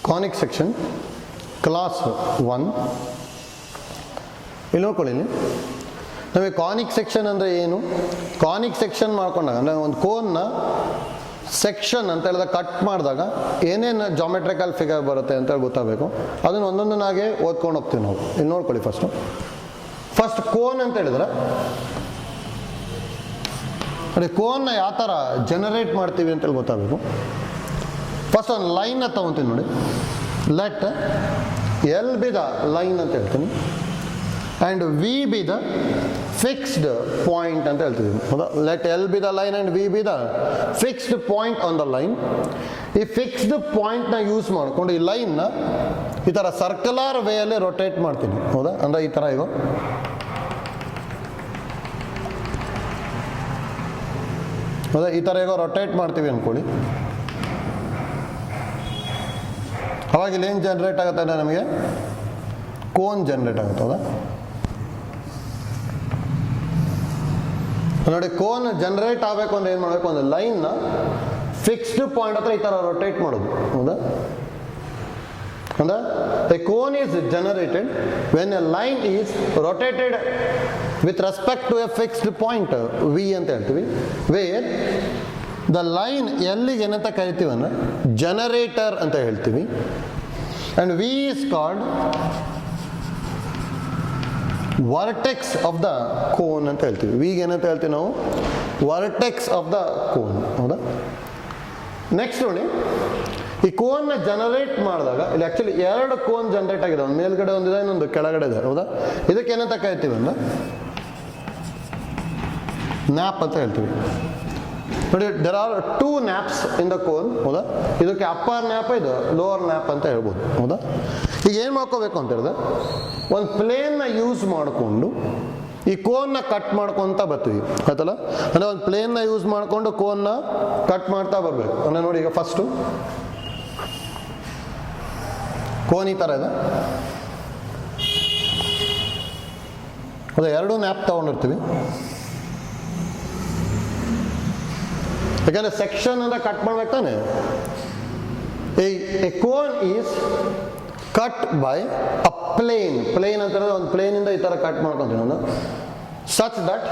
ಕಾನಿಕ್ section class 1 ಇಲ್ಲಿ ನೋಡ್ಕೊಳ್ಳಿ. ನಮಗೆ ಕಾನಿಕ್ ಸೆಕ್ಷನ್ ಅಂದರೆ ಏನು? ಕಾನಿಕ್ ಸೆಕ್ಷನ್ ಮಾಡ್ಕೊಂಡಾಗ ಅಂದರೆ ಒಂದು ಕೋನ್ನ ಸೆಕ್ಷನ್ ಅಂತ ಹೇಳಿದಾಗ ಕಟ್ ಮಾಡಿದಾಗ ಏನೇನು ಜಾಮೆಟ್ರಿಕಲ್ ಫಿಗರ್ ಬರುತ್ತೆ ಅಂತ ಹೇಳಿ ಗೊತ್ತಾಗಬೇಕು. ಅದನ್ನು ಒಂದೊಂದನ್ನಾಗೆ ಓದ್ಕೊಂಡು ಹೋಗ್ತೀವಿ ನಾವು. ಇಲ್ಲಿ ನೋಡ್ಕೊಳ್ಳಿ. ಫಸ್ಟ್ ಕೋನ್ ಅಂತ ಹೇಳಿದ್ರೆ ನೋಡಿ, ಕೋನ್ನ ಯಾವ ಥರ ಜನರೇಟ್ ಮಾಡ್ತೀವಿ ಅಂತೇಳಿ ಗೊತ್ತಾಗಬೇಕು. ಫಸ್ಟ್ ಒಂದು ಲೈನ್ನ ತಗೊತೀನಿ ನೋಡಿ. Let L B the line ಅಂತ ಹೇಳ್ತೀನಿ and we B the fixed point ಅಂತ ಹೇಳ್ತೀವಿ. ಹೌದಾ? Let L B the line and we B the fixed point on the line. ಈ ಫಿಕ್ಸ್ಡ್ ಪಾಯಿಂಟ್ನ ಯೂಸ್ ಮಾಡಿಕೊಂಡು ಈ ಲೈನ್ನ ಈ ಥರ ಸರ್ಕ್ಯುಲರ್ ವೇಯಲ್ಲಿ ರೊಟೇಟ್ ಮಾಡ್ತೀನಿ. ಹೌದಾ? ಅಂದರೆ ಈ ಥರ ಈಗ ಹೌದಾ, ಈ ಥರ ಈಗ ರೊಟೇಟ್ ಮಾಡ್ತೀವಿ ಅಂದ್ಕೊಳ್ಳಿ. ಅವಾಗ ಇಲ್ಲಿ ಏನು ಜನ್ರೇಟ್ ಆಗುತ್ತೆ ಅಂದರೆ ನಮಗೆ ಕೋನ್ ಜನ್ರೇಟ್ ಆಗುತ್ತೆ. ಹೌದಾ? ನೋಡಿ, ಕೋನ್ ಜನ್ರೇಟ್ ಆಗಬೇಕು ಅಂದ್ರೆ ಏನು ಮಾಡಬೇಕು ಅಂದರೆ ಲೈನ್ನ ಫಿಕ್ಸ್ಡ್ ಪಾಯಿಂಟ್ ಹತ್ರ ಈ ಥರ ರೊಟೇಟ್ ಮಾಡೋದು. ಹೌದಾ? ಅಂದ್ರೆ the cone is generated when a line is rotated with respect to a fixed point V ಅಂತ ಹೇಳ್ತೀವಿ. ವೇರ್ ದ ಲೈನ್ ಎಲ್ಲಿಗೆ ಏನಂತ ಕರಿತೀವಿ ಅಂದರೆ ಜನರೇಟರ್ ಅಂತ ಹೇಳ್ತೀವಿ. And we is called vertex of the cone ಅಂತ ಹೇಳ್ತೀವಿ. ವಿಗೆ ಏನಂತ ಹೇಳ್ತೀವಿ ನಾವು? Vertex of the cone. ಹೌದಾ? ನೆಕ್ಸ್ಟ್ ನೋಡಿ, ಈ ಕೋನ್ನ ಜನರೇಟ್ ಮಾಡಿದಾಗ ಇಲ್ಲಿ ಆ್ಯಕ್ಚುಲಿ 2 ಕೋನ್ ಜನರೇಟ್ ಆಗಿದೆ. ಒಂದು ಮೇಲ್ಗಡೆ ಒಂದಿದೆ, ಇನ್ನೊಂದು ಕೆಳಗಡೆ ಇದೆ. ಹೌದಾ? ಇದಕ್ಕೆ ಏನಂತ ಕರಿತೀವಿ ಅಂದ್ರೆ ನ್ಯಾಪ್ ಅಂತ ಹೇಳ್ತೀವಿ. ನೋಡಿ, there are 2 naps in the cone. ಹೌದಾ? ಇದಕ್ಕೆ ಅಪ್ಪರ್ ನ್ಯಾಪ್, ಇದು ಲೋವರ್ ನ್ಯಾಪ್ ಅಂತ ಹೇಳ್ಬೋದು. ಹೌದಾ? ಈಗ ಏನು ಮಾಡ್ಕೋಬೇಕು ಅಂತ ಹೇಳಿದ್ರೆ ಒಂದು ಪ್ಲೇನ್ನ ಯೂಸ್ ಮಾಡಿಕೊಂಡು ಈ ಕೋನ್ನ ಕಟ್ ಮಾಡ್ಕೊತ ಬರ್ತೀವಿ. ಆಯ್ತಲ್ಲ? ಅಂದರೆ ಒಂದು ಪ್ಲೇನ್ನ ಯೂಸ್ ಮಾಡಿಕೊಂಡು ಕೋನ್ನ ಕಟ್ ಮಾಡ್ತಾ ಬರಬೇಕು. ಅಂದರೆ ನೋಡಿ, ಈಗ ಫಸ್ಟು ಕೋನ್ ಈ ಥರ ಇದೆ. ಅದೇ 2 ನ್ಯಾಪ್ ತಗೊಂಡಿರ್ತೀವಿ. ಯಾಕಂದರೆ ಸೆಕ್ಷನ್ ಅಂದರೆ ಕಟ್ ಮಾಡ್ಬೇಕು ತಾನೆ. A cone is cut by a plane. Plane ಅಂತ ಹೇಳಿದ್ರೆ ಒಂದು ಪ್ಲೇನಿಂದ ಈ ಥರ ಕಟ್ ಮಾಡ್ಕೊತೀವಿ ನಾನು. Such that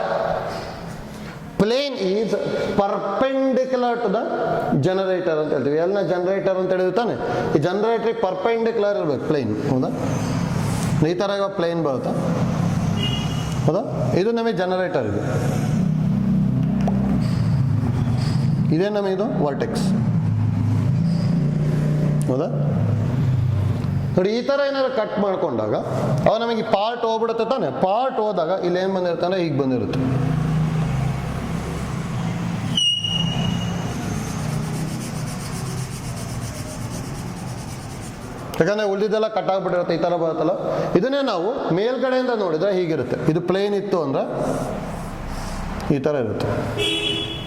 plane is perpendicular to the generator ಅಂತ ಹೇಳ್ತೀವಿ. ಎಲ್ಲ ಜನರೇಟರ್ ಅಂತ ಹೇಳಿದ್ರೆ ತಾನೆ, ಈ ಜನರೇಟರ್ಗೆ ಪರ್ಪೆಂಡಿಕ್ಯುಲರ್ ಇರಬೇಕು ಪ್ಲೇನ್. ಹೌದಾ? ಈ ಥರ ಇವಾಗ ಪ್ಲೇನ್ ಬರುತ್ತಾ? ಹೌದಾ? ಇದು ನಮಗೆ ಜನರೇಟರ್. ಇದೇ ನಮಗಿದು ವರ್ಟೆಕ್ಸ್. ಹೌದಾ? ನೋಡಿ, ಈ ಥರ ಏನಾದ್ರು ಕಟ್ ಮಾಡ್ಕೊಂಡಾಗ ಅವಾಗ ನಮಗೆ ಪಾರ್ಟ್ ಹೋಗ್ಬಿಡುತ್ತೆ ತಾನೆ. ಪಾರ್ಟ್ ಹೋದಾಗ ಇಲ್ಲಿ ಏನು ಬಂದಿರುತ್ತೆ ಅಂದರೆ ಹೀಗೆ ಬಂದಿರುತ್ತೆ. ಯಾಕಂದರೆ ಉಳಿದಿದ್ದೆಲ್ಲ ಕಟ್ ಆಗ್ಬಿಟ್ಟಿರುತ್ತೆ. ಈ ಥರ ಬರುತ್ತಲ್ಲ, ಇದನ್ನೇ ನಾವು ಮೇಲ್ಗಡೆಯಿಂದ ನೋಡಿದ್ರೆ ಹೀಗಿರುತ್ತೆ. ಇದು ಪ್ಲೇನ್ ಇತ್ತು ಅಂದರೆ ಈ ಥರ ಇರುತ್ತೆ.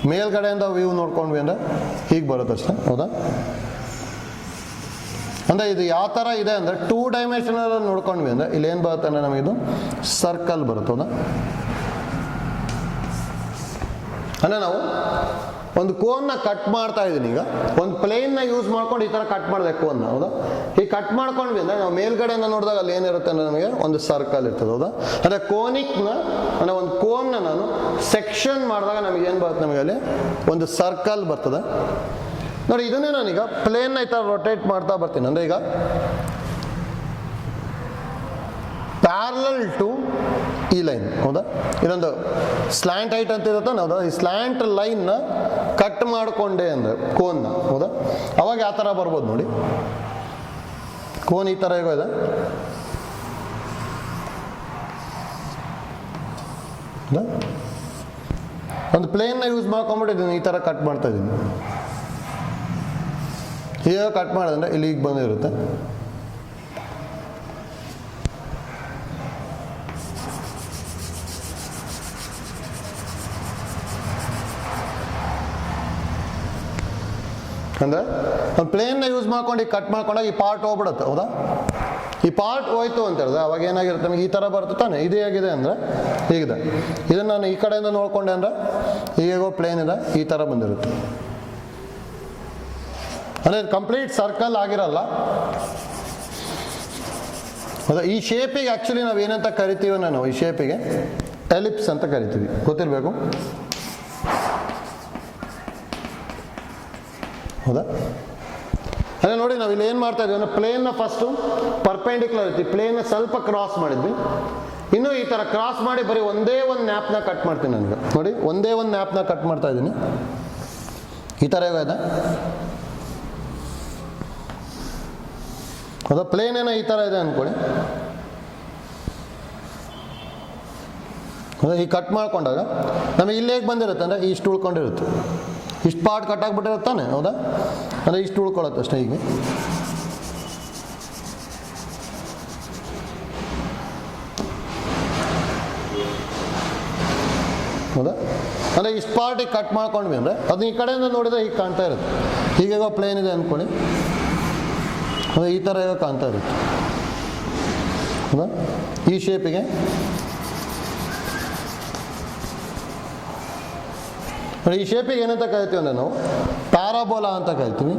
ಮೇಲ್ಗಡೆಯಿಂದ ವ್ಯೂ ನೋಡ್ಕೊಂಡ್ವಿ ಅಂದರೆ ಹೀಗೆ ಬರುತ್ತೆ ಅಷ್ಟೇ. ಹೌದಾ? ಅಂದರೆ ಇದು ಯಾವ ಥರ ಇದೆ ಅಂದರೆ 2 ಡೈಮೆನ್ಷನಲ್ ನೋಡ್ಕೊಂಡ್ವಿ ಅಂದರೆ ಇಲ್ಲಿ ಏನು ಬರುತ್ತೆ ಅಂದರೆ ನಮಗಿದು ಸರ್ಕಲ್ ಬರುತ್ತೆ. ಹೌದಾ? ಅಂದರೆ ನಾವು ಒಂದು ಕೋನ್ನ ಕಟ್ ಮಾಡ್ತಾ ಇದ್ದೀನಿ. ಈಗ ಒಂದು ಪ್ಲೇನ್ನ ಯೂಸ್ ಮಾಡ್ಕೊಂಡು ಈ ಥರ ಕಟ್ ಮಾಡಿದೆ ಕೋನ್ನ. ಹೌದಾ? ಈಗ ಕಟ್ ಮಾಡ್ಕೊಂಡ್ವಿ ಅಂದರೆ ನಾವು ಮೇಲ್ಗಡೆಯಿಂದ ನೋಡಿದಾಗ ಅಲ್ಲಿ ಏನಿರುತ್ತೆ ಅಂದರೆ ನಮಗೆ ಒಂದು ಸರ್ಕಲ್ ಇರ್ತದೆ. ಹೌದಾ? ಅಂದರೆ ಕೋನಿಕ್ನ ಅಂದರೆ ಒಂದು ಕೋನ್ನ ನಾನು ಸೆಕ್ಷನ್ ಮಾಡಿದಾಗ ನಮಗೆ ಏನು ಬರುತ್ತೆ, ನಮಗೆ ಅಲ್ಲಿ ಒಂದು ಸರ್ಕಲ್ ಬರ್ತದೆ. ನೋಡಿ, ಇದನ್ನೇ ನಾನೀಗ ಪ್ಲೇನ್ನ ಈ ಥರ ರೊಟೇಟ್ ಮಾಡ್ತಾ ಬರ್ತೀನಿ. ಅಂದರೆ ಈಗ ಪ್ಯಾರಲಲ್ ಟು ಈ ಲೈನ್. ಹೌದಾ? ಇದೊಂದು ಸ್ಲ್ಯಾಂಟ್ ಹೈಟ್ ಅಂತ ಇರುತ್ತೆ. ಹೌದಾ? ಈ ಸ್ಲ್ಯಾಂಟ್ ಲೈನ್ನ ಕಟ್ ಮಾಡಿಕೊಂಡೆ ಅಂದರೆ ಕೋನ್ನ. ಹೌದಾ? ಅವಾಗ ಯಾವ ಥರ ಬರ್ಬೋದು ನೋಡಿ. ಕೋನ್ ಈ ಥರ ಈಗ ಇದೆ. ಒಂದು ಪ್ಲೇನ್ನ ಯೂಸ್ ಮಾಡ್ಕೊಂಡ್ಬಿಟ್ಟಿದ್ದೀನಿ, ಈ ಥರ ಕಟ್ ಮಾಡ್ತಾ ಇದ್ದೀನಿ. ಈಗ ಕಟ್ ಮಾಡಿದ್ರೆ ಇಲ್ಲಿ ಈಗ ಬಂದಿರುತ್ತೆ. ಅಂದರೆ ಒಂದು ಪ್ಲೇನ್ನ ಯೂಸ್ ಮಾಡ್ಕೊಂಡು ಈಗ ಕಟ್ ಮಾಡ್ಕೊಂಡಾಗ ಈ ಪಾರ್ಟ್ ಹೋಗ್ಬಿಡುತ್ತೆ. ಹೌದಾ? ಈ ಪಾರ್ಟ್ ಹೋಯ್ತು ಅಂತ ಹೇಳಿದ್ರೆ ಅವಾಗ ಏನಾಗಿರುತ್ತೆ, ನಮಗೆ ಈ ಥರ ಬರುತ್ತೆ ತಾನೆ. ಇದು ಹೇಗಿದೆ ಅಂದರೆ ಹೀಗಿದೆ. ಇದನ್ನು ನಾನು ಈ ಕಡೆಯಿಂದ ನೋಡ್ಕೊಂಡೆ ಅಂದರೆ ಈಗೋ ಪ್ಲೇನ್ ಇದೆ, ಈ ಥರ ಬಂದಿರುತ್ತೆ. ಅಂದರೆ ಕಂಪ್ಲೀಟ್ ಸರ್ಕಲ್ ಆಗಿರಲ್ಲ. ಹೌದಾ, ಈ ಶೇಪಿಗೆ ಆ್ಯಕ್ಚುಲಿ ನಾವು ಏನಂತ ಕರಿತೀವಿ, ನಾವು ಈ ಶೇಪಿಗೆ ಎಲಿಪ್ಸ್ ಅಂತ ಕರಿತೀವಿ, ಗೊತ್ತಿರಬೇಕು. ಹೌದಾ, ಅದೇ ನೋಡಿ ನಾವು ಇಲ್ಲಿ ಏನು ಮಾಡ್ತಾ ಇದ್ದೀವಿ ಅಂದರೆ ಪ್ಲೇನ್ನ ಫಸ್ಟು ಪರ್ಪೆಂಡಿಕ್ಯುಲರ್ ಇರ್ತೀವಿ, ಪ್ಲೇನ್ನ ಸ್ವಲ್ಪ ಕ್ರಾಸ್ ಮಾಡಿದ್ವಿ. ಇನ್ನು ಈ ಥರ ಕ್ರಾಸ್ ಮಾಡಿ ಬರೀ ಒಂದೇ ಒಂದು ನ್ಯಾಪ್ನ ಕಟ್ ಮಾಡ್ತೀನಿ. ನನಗೆ ನೋಡಿ ಒಂದೇ ಒಂದು ನ್ಯಾಪ್ನ ಕಟ್ ಮಾಡ್ತಾ ಇದ್ದೀನಿ. ಈ ಥರ ಇದೆ. ಹೌದಾ, ಪ್ಲೇನ್ ಏನೋ ಈ ಥರ ಇದೆ ಅಂದ್ಕೊಳ್ಳಿ. ಹೌದಾ, ಈ ಕಟ್ ಮಾಡ್ಕೊಂಡಾಗ ನಮಗೆ ಇಲ್ಲಿ ಹೇಗೆ ಬಂದಿರುತ್ತೆ ಅಂದರೆ ಇಷ್ಟು ಉಳ್ಕೊಂಡಿರುತ್ತೆ, ಇಷ್ಟು ಪಾರ್ಟ್ ಕಟ್ ಆಗಿಬಿಟ್ಟಿರುತ್ತಾನೆ. ಹೌದಾ, ಅಂದರೆ ಇಷ್ಟು ಉಳ್ಕೊಳ್ಳುತ್ತೆ ಅಷ್ಟೇ. ಹೀಗೆ ಹೌದಾ, ಅಂದರೆ ಇಷ್ಟು ಪಾರ್ಟಿಗೆ ಕಟ್ ಮಾಡ್ಕೊಂಡ್ವಿ ಅಂದರೆ ಅದು ಈ ಕಡೆಯಿಂದ ನೋಡಿದರೆ ಹೀಗೆ ಕಾಣ್ತಾ ಇರುತ್ತೆ. ಹೀಗೆ ಪ್ಲೇನ್ ಇದೆ ಅಂದ್ಕೊಳ್ಳಿ, ಅದೇ ಈ ಥರ ಕಾಣ್ತಾ ಇರುತ್ತೆ. ಹೌದಾ, ಈ ಶೇಪಿಗೆ ಈ ಶೇಪಿಗೆ ಏನಂತ ಕರಿತೀವಿ ಅಂದರೆ ನಾವು ಪ್ಯಾರಾಬೋಲಾ ಅಂತ ಕರಿತೀವಿ.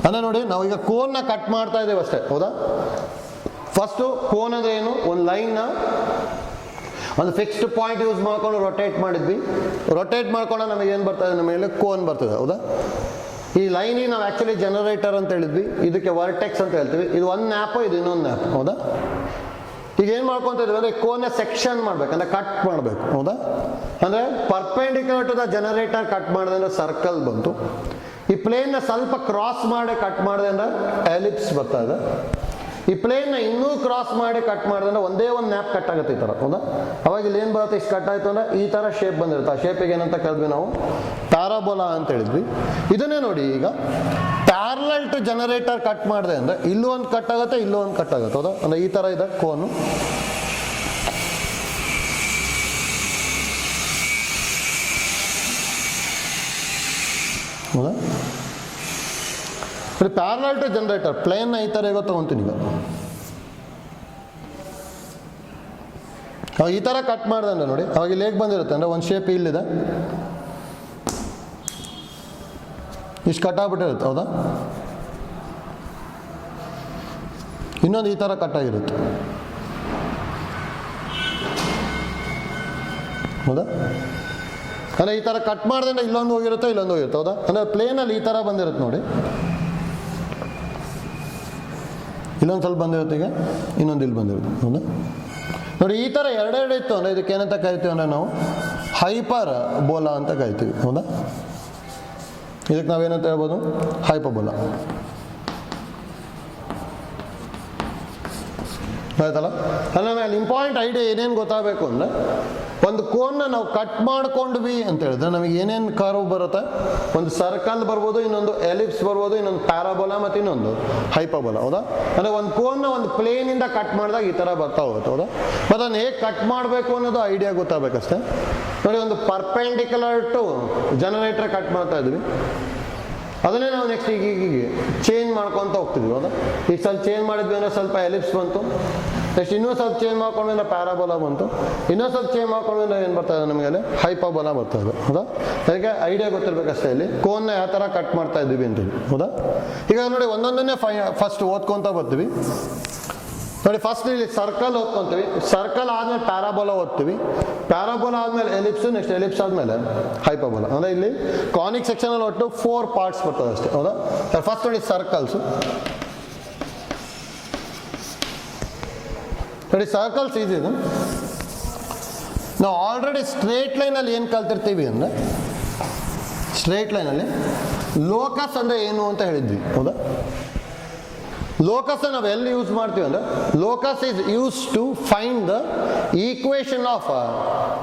ಅಂದರೆ ನೋಡಿ ನಾವೀಗ ಕೋನ್ನ ಕಟ್ ಮಾಡ್ತಾ ಇದ್ದೇವೆ ಅಷ್ಟೇ. ಹೌದಾ, ಫಸ್ಟು ಕೋನ್ ಅಂದರೆ ಏನು, ಒಂದು ಲೈನ್ನ ಒಂದು ಫಿಕ್ಸ್ಡ್ ಪಾಯಿಂಟ್ ಯೂಸ್ ಮಾಡ್ಕೊಂಡು ರೊಟೇಟ್ ಮಾಡಿದ್ವಿ. ರೊಟೇಟ್ ಮಾಡ್ಕೊಂಡು ನಮಗೆ ಏನು ಬರ್ತದೆ, ನಮ್ಮ ಮೇಲೆ ಕೋನ್ ಬರ್ತದೆ. ಹೌದಾ, ಈ ಲೈನಿಗೆ ನಾವು ಆ್ಯಕ್ಚುಲಿ ಜನರೇಟರ್ ಅಂತ ಹೇಳಿದ್ವಿ, ಇದಕ್ಕೆ ವರ್ಟೆಕ್ಸ್ ಅಂತ ಹೇಳ್ತೀವಿ. ಇದು ಒಂದು ನ್ಯಾಪು, ಇದು ಇನ್ನೊಂದು ನ್ಯಾಪ್. ಹೌದಾ, ಈಗ ಏನು ಮಾಡ್ಕೊತ ಇದ್ವಿ ಅಂದರೆ ಕೋನ್ನ ಸೆಕ್ಷನ್ ಮಾಡ್ಬೇಕಂದ್ರೆ ಕಟ್ ಮಾಡಬೇಕು. ಹೌದಾ, ಅಂದರೆ perpendicular to the generator cut ಮಾಡಿದೆ ಅಂದರೆ ಸರ್ಕಲ್ ಬಂತು. ಈ ಪ್ಲೇನ್ನ ಸ್ವಲ್ಪ ಕ್ರಾಸ್ ಮಾಡಿ ಕಟ್ ಮಾಡಿದೆ ಅಂದರೆ ಎಲಿಪ್ಸ್ ಬರ್ತಾ ಇದೆ. ಈ ಪ್ಲೇನ್ನ ಇನ್ನೂ ಕ್ರಾಸ್ ಮಾಡಿ ಕಟ್ ಮಾಡಿದ್ರೆ ಅಂದರೆ ಒಂದೇ ಒಂದು ನ್ಯಾಪ್ ಕಟ್ ಆಗುತ್ತೆ ಈ ಥರ. ಹೌದಾ, ಅವಾಗ ಇಲ್ಲಿ ಏನು ಬರುತ್ತೆ, ಇಷ್ಟು ಕಟ್ ಆಯಿತು ಅಂದರೆ ಈ ಥರ ಶೇಪ್ ಬಂದಿರುತ್ತೆ. ಆ ಶೇಪಿಗೆ ಏನಂತ ಕರೆದ್ವಿ ನಾವು, ಪ್ಯಾರಾಬೋಲಾ ಅಂತ ಹೇಳಿದ್ವಿ. ಇದನ್ನೇ ನೋಡಿ ಈಗ ಪ್ಯಾರಲಲ್ ಟು ಜನರೇಟರ್ ಕಟ್ ಮಾಡಿದೆ ಅಂದರೆ ಇಲ್ಲೂ ಒಂದು ಕಟ್ ಆಗುತ್ತೆ, ಇಲ್ಲೂ ಒಂದು ಕಟ್ ಆಗುತ್ತೆ. ಹೌದಾ, ಅಂದರೆ ಈ ಥರ ಇದೆ ಕೋನು. ಹೌದಾ, ಪ್ಯಾರಲಲ್ ಟು ಜನರೇಟರ್ ಪ್ಲೇನ್ನ ಈ ಥರ ಹೇಗೋ ತೊಗೊತೀನಿ. ಈಗ ಅವಾಗ ಈ ಥರ ಕಟ್ ಮಾಡಿದೆ ಅಂದರೆ ನೋಡಿ ಅವಾಗ ಇಲ್ಲಿ ಹೇಗೆ ಬಂದಿರುತ್ತೆ ಅಂದರೆ ಒಂದು ಶೇಪ್ ಇಲ್ಲಿದೆ, ಇಷ್ಟು ಕಟ್ ಆಗ್ಬಿಟ್ಟಿರುತ್ತೆ. ಹೌದಾ, ಇನ್ನೊಂದು ಈ ಥರ ಕಟ್ ಆಗಿರುತ್ತೆ. ಹೌದಾ, ಅಂದರೆ ಈ ಥರ ಕಟ್ ಮಾಡಿದ್ರೆ ಇಲ್ಲೊಂದು ಹೋಗಿರುತ್ತೆ, ಇಲ್ಲೊಂದು ಹೋಗಿರುತ್ತೆ. ಹೌದಾ, ಅಂದರೆ ಪ್ಲೇನಲ್ಲಿ ಈ ಥರ ಬಂದಿರುತ್ತೆ ನೋಡಿ, ಇಲ್ಲೊಂದು ಸ್ವಲ್ಪ ಬಂದಿರುತ್ತೆ, ಈಗ ಇನ್ನೊಂದು ಇಲ್ಲಿ ಬಂದಿರುತ್ತೆ. ಹೌದಾ, ನೋಡಿ ಈ ಥರ ಎರಡೆರಡು ಇತ್ತು ಅಂದರೆ ಇದಕ್ಕೆ ಏನಂತ ಕರಿತೀವಿ ಅಂದರೆ ನಾವು ಹೈಪರ್ ಬೋಲಾ ಅಂತ ಕರಿತೀವಿ. ಹೌದಾ, ಇದಕ್ಕೆ ನಾವೇನಂತ ಹೇಳ್ಬೋದು, ಹೈಪರ್ಬೋಲಾ. ಆಯ್ತಲ್ಲ. ನಮಗೆ ಅಲ್ಲಿ ಇಂಪಾರ್ಟೆಂಟ್ ಐಡಿಯಾ ಏನೇನು ಗೊತ್ತಾಗಬೇಕು ಅಂದರೆ ಒಂದು ಕೋನ್ನ ನಾವು ಕಟ್ ಮಾಡ್ಕೊಂಡ್ವಿ ಅಂತ ಹೇಳಿದ್ರೆ ನಮಗೆ ಏನೇನು ಕರ್ವ್ ಬರುತ್ತೆ, ಒಂದು ಸರ್ಕಲ್ ಬರ್ಬೋದು, ಇನ್ನೊಂದು ಎಲಿಪ್ಸ್ ಬರ್ಬೋದು, ಇನ್ನೊಂದು ಪ್ಯಾರಾಬೋಲಾ ಮತ್ತು ಇನ್ನೊಂದು ಹೈಪರ್ಬೋಲಾ. ಹೌದಾ, ಅಂದರೆ ಒಂದು ಕೋನ್ನ ಒಂದು ಪ್ಲೇನಿಂದ ಕಟ್ ಮಾಡಿದಾಗ ಈ ಥರ ಬರ್ತಾ ಹೋಗುತ್ತೆ. ಹೌದಾ, ಮತ್ತು ಅದನ್ನು ಹೇಗೆ ಕಟ್ ಮಾಡಬೇಕು ಅನ್ನೋದು ಐಡಿಯಾ ಗೊತ್ತಾಗಬೇಕಷ್ಟೇ. ನೋಡಿ ಒಂದು ಪರ್ಪೆಂಡಿಕ್ಯುಲರ್ ಟು ಜನರೇಟರ್ ಕಟ್ ಮಾಡ್ತಾ ಇದ್ವಿ, ಅದನ್ನೇ ನಾವು ನೆಕ್ಸ್ಟ್ ಈಗ ಚೇಂಜ್ ಮಾಡ್ಕೊತ ಹೋಗ್ತಿದ್ವಿ. ಹೌದಾ, ಈಗ ಸ್ವಲ್ಪ ಚೇಂಜ್ ಮಾಡಿದ್ವಿ ಅಂದರೆ ಸ್ವಲ್ಪ ಎಲಿಪ್ಸ್ ಬಂತು, ನೆಕ್ಸ್ಟ್ ಇನ್ನೂ ಸ್ವಲ್ಪ ಚೇಂಜ್ ಮಾಡ್ಕೊಂಡ್ರೆ ಪ್ಯಾರಾಬೋಲಾ ಬಂತು, ಇನ್ನೂ ಸ್ವಲ್ಪ ಚೇಂಜ್ ಮಾಡ್ಕೊಂಡ್ರೆ ಏನು ಬರ್ತಾ ಇದೆ ನಮಗೆ, ಹೈಪರ್ಬೋಲಾ ಬರ್ತಾ ಇದೆ. ಹೌದಾ, ಅದಕ್ಕೆ ಐಡಿಯಾ ಗೊತ್ತಿರಬೇಕಷ್ಟೇ ಇಲ್ಲಿ ಕೋನ್ನ ಯಾವ ಥರ ಕಟ್ ಮಾಡ್ತಾ ಇದ್ದೀವಿ ಅಂತೇಳಿ. ಹೌದಾ, ಈಗ ನೋಡಿ ಒಂದೊಂದನ್ನೇ ಫಸ್ಟ್ ಓದ್ಕೊತ ಬರ್ತೀವಿ. ನೋಡಿ ಫಸ್ಟ್ ಇಲ್ಲಿ ಸರ್ಕಲ್ ಓದ್ಕೊತೀವಿ, ಸರ್ಕಲ್ ಆದಮೇಲೆ ಪ್ಯಾರಾಬೋಲಾ ಓದ್ತೀವಿ, ಪ್ಯಾರಾಬೋಲಾ ಆದಮೇಲೆ ಎಲಿಪ್ಸು, ನೆಕ್ಸ್ಟ್ ಎಲಿಪ್ಸ್ ಆದಮೇಲೆ ಹೈಪರ್ಬೋಲಾ. ಅಂದರೆ ಇಲ್ಲಿ ಕಾನಿಕ್ ಸೆಕ್ಷನಲ್ಲಿ ಒಟ್ಟು 4 ಪಾರ್ಟ್ಸ್ ಬರ್ತದೆ ಅಷ್ಟೇ. ಹೌದಾ, ಫಸ್ಟ್ ನೋಡಿ ಸರ್ಕಲ್ಸು. ನೋಡಿ ಸರ್ಕಲ್ಸ್ ಇದು ನಾವು ಆಲ್ರೆಡಿ ಸ್ಟ್ರೇಟ್ ಲೈನಲ್ಲಿ ಏನು ಕಲ್ತಿರ್ತೀವಿ ಅಂದರೆ ಸ್ಟ್ರೇಟ್ ಲೈನಲ್ಲಿ ಲೋಕಸ್ ಅಂದರೆ ಏನು ಅಂತ ಹೇಳಿದ್ವಿ. ಹೌದಾ, ಲೋಕಸ್ ನಾವು ಎಲ್ಲಿ ಯೂಸ್ ಮಾಡ್ತೀವಿ ಅಂದರೆ locus is use to find the equation of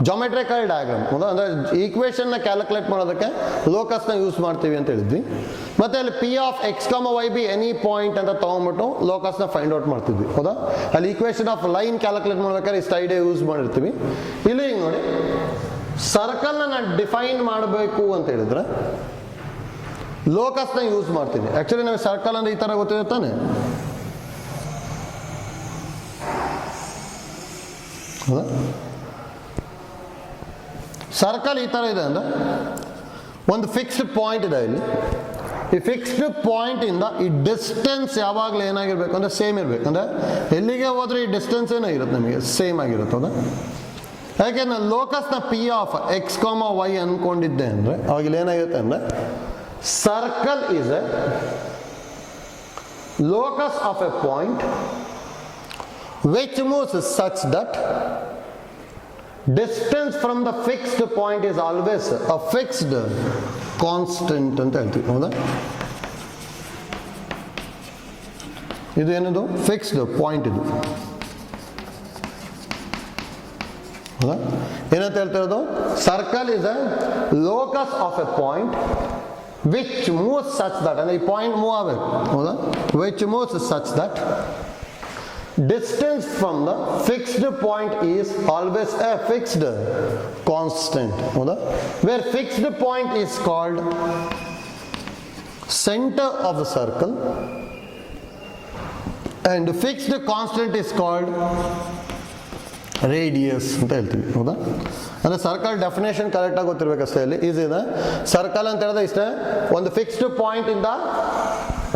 geometrical diagram. ಹೌದಾ, ಅಂದರೆ ಈಕ್ವೇಷನ್ನ ಕ್ಯಾಲ್ಕುಲೇಟ್ ಮಾಡೋದಕ್ಕೆ ಲೋಕಸ್ನ ಯೂಸ್ ಮಾಡ್ತೀವಿ ಅಂತ ಹೇಳಿದ್ವಿ. ಮತ್ತು ಅಲ್ಲಿ P of x comma y be any point ಅಂತ ತೊಗೊಂಡ್ಬಿಟ್ಟು ಲೋಕಸ್ನ ಫೈಂಡ್ ಔಟ್ ಮಾಡ್ತಿದ್ವಿ. ಹೌದಾ, ಅಲ್ಲಿ ಈಕ್ವೇಷನ್ ಆಫ್ ಲೈನ್ ಕ್ಯಾಲ್ಕುಲೇಟ್ ಮಾಡ್ಬೇಕಾದ್ರೆ ಇಷ್ಟು ಐಡಿಯಾ ಯೂಸ್ ಮಾಡಿರ್ತೀವಿ. ಇಲ್ಲಿ ಹಿಂಗೆ ನೋಡಿ ಸರ್ಕಲ್ನ ನಾನು ಡಿಫೈನ್ ಮಾಡಬೇಕು ಅಂತ ಹೇಳಿದ್ರೆ ಲೋಕಸ್ನ ಯೂಸ್ ಮಾಡ್ತೀನಿ. ಆ್ಯಕ್ಚುಲಿ ನಮಗೆ ಸರ್ಕಲ್ ಅಂದರೆ ಈ ಥರ ಗೊತ್ತಿದೆ ತಾನೆ. ಹೌದಾ, ಸರ್ಕಲ್ ಈ ಥರ ಇದೆ ಅಂದರೆ ಒಂದು ಫಿಕ್ಸ್ಡ್ ಪಾಯಿಂಟ್ ಇದೆ ಇಲ್ಲಿ. ಈ ಫಿಕ್ಸ್ಡ್ ಪಾಯಿಂಟಿಂದ ಈ ಡಿಸ್ಟೆನ್ಸ್ ಯಾವಾಗಲೂ ಏನಾಗಿರ್ಬೇಕು ಅಂದರೆ ಸೇಮ್ ಇರಬೇಕು. ಅಂದರೆ ಎಲ್ಲಿಗೆ ಹೋದರೆ ಈ ಡಿಸ್ಟೆನ್ಸ್ ಏನಾಗಿರುತ್ತೆ ನಮಗೆ ಸೇಮ್ ಆಗಿರುತ್ತೆ. ಹೌದಾ? ಯಾಕೆ ನಾನು ಲೋಕಸ್ನ P of x comma Y ಅಂದ್ಕೊಂಡಿದ್ದೆ ಅಂದರೆ ಅವಾಗ ಇಲ್ಲಿ ಏನಾಗಿರುತ್ತೆ ಅಂದರೆ circle is A locus of a point which moves such that distance from the fixed point is always a fixed constant ಅಂತ ಹೇಳ್ತೀವಿ. ಹೌದಾ? ಇದು ಏನದು ಫಿಕ್ಸ್ಡ್ ಪಾಯಿಂಟ್. ಇದು ಹೌದಾ? ಏನಂತ ಹೇಳ್ತಿರೋದು? Circle is a locus of A point which moves such that, and ಈ ಪಾಯಿಂಟ್ ಮೂವ್ ಆಗಬೇಕು. ಹೌದಾ? which moves such that distance from the fixed point is always a fixed constant. ಹೌದಾ? where fixed point is called center of the circle and fixed constant is called radius ಅಂತ ಹೇಳ್ತೀವಿ. ಹೌದಾ? ಅಂದರೆ circle definition ಕರೆಕ್ಟಾಗಿ ಗೊತ್ತಿರಬೇಕಷ್ಟೇ. ಇಲ್ಲಿ easy ಇದೆ. Circle ಅಂತ ಹೇಳಿದ್ರೆ ಇಷ್ಟೇ, ಒಂದು ಫಿಕ್ಸ್ಡ್ ಪಾಯಿಂಟಿಂದ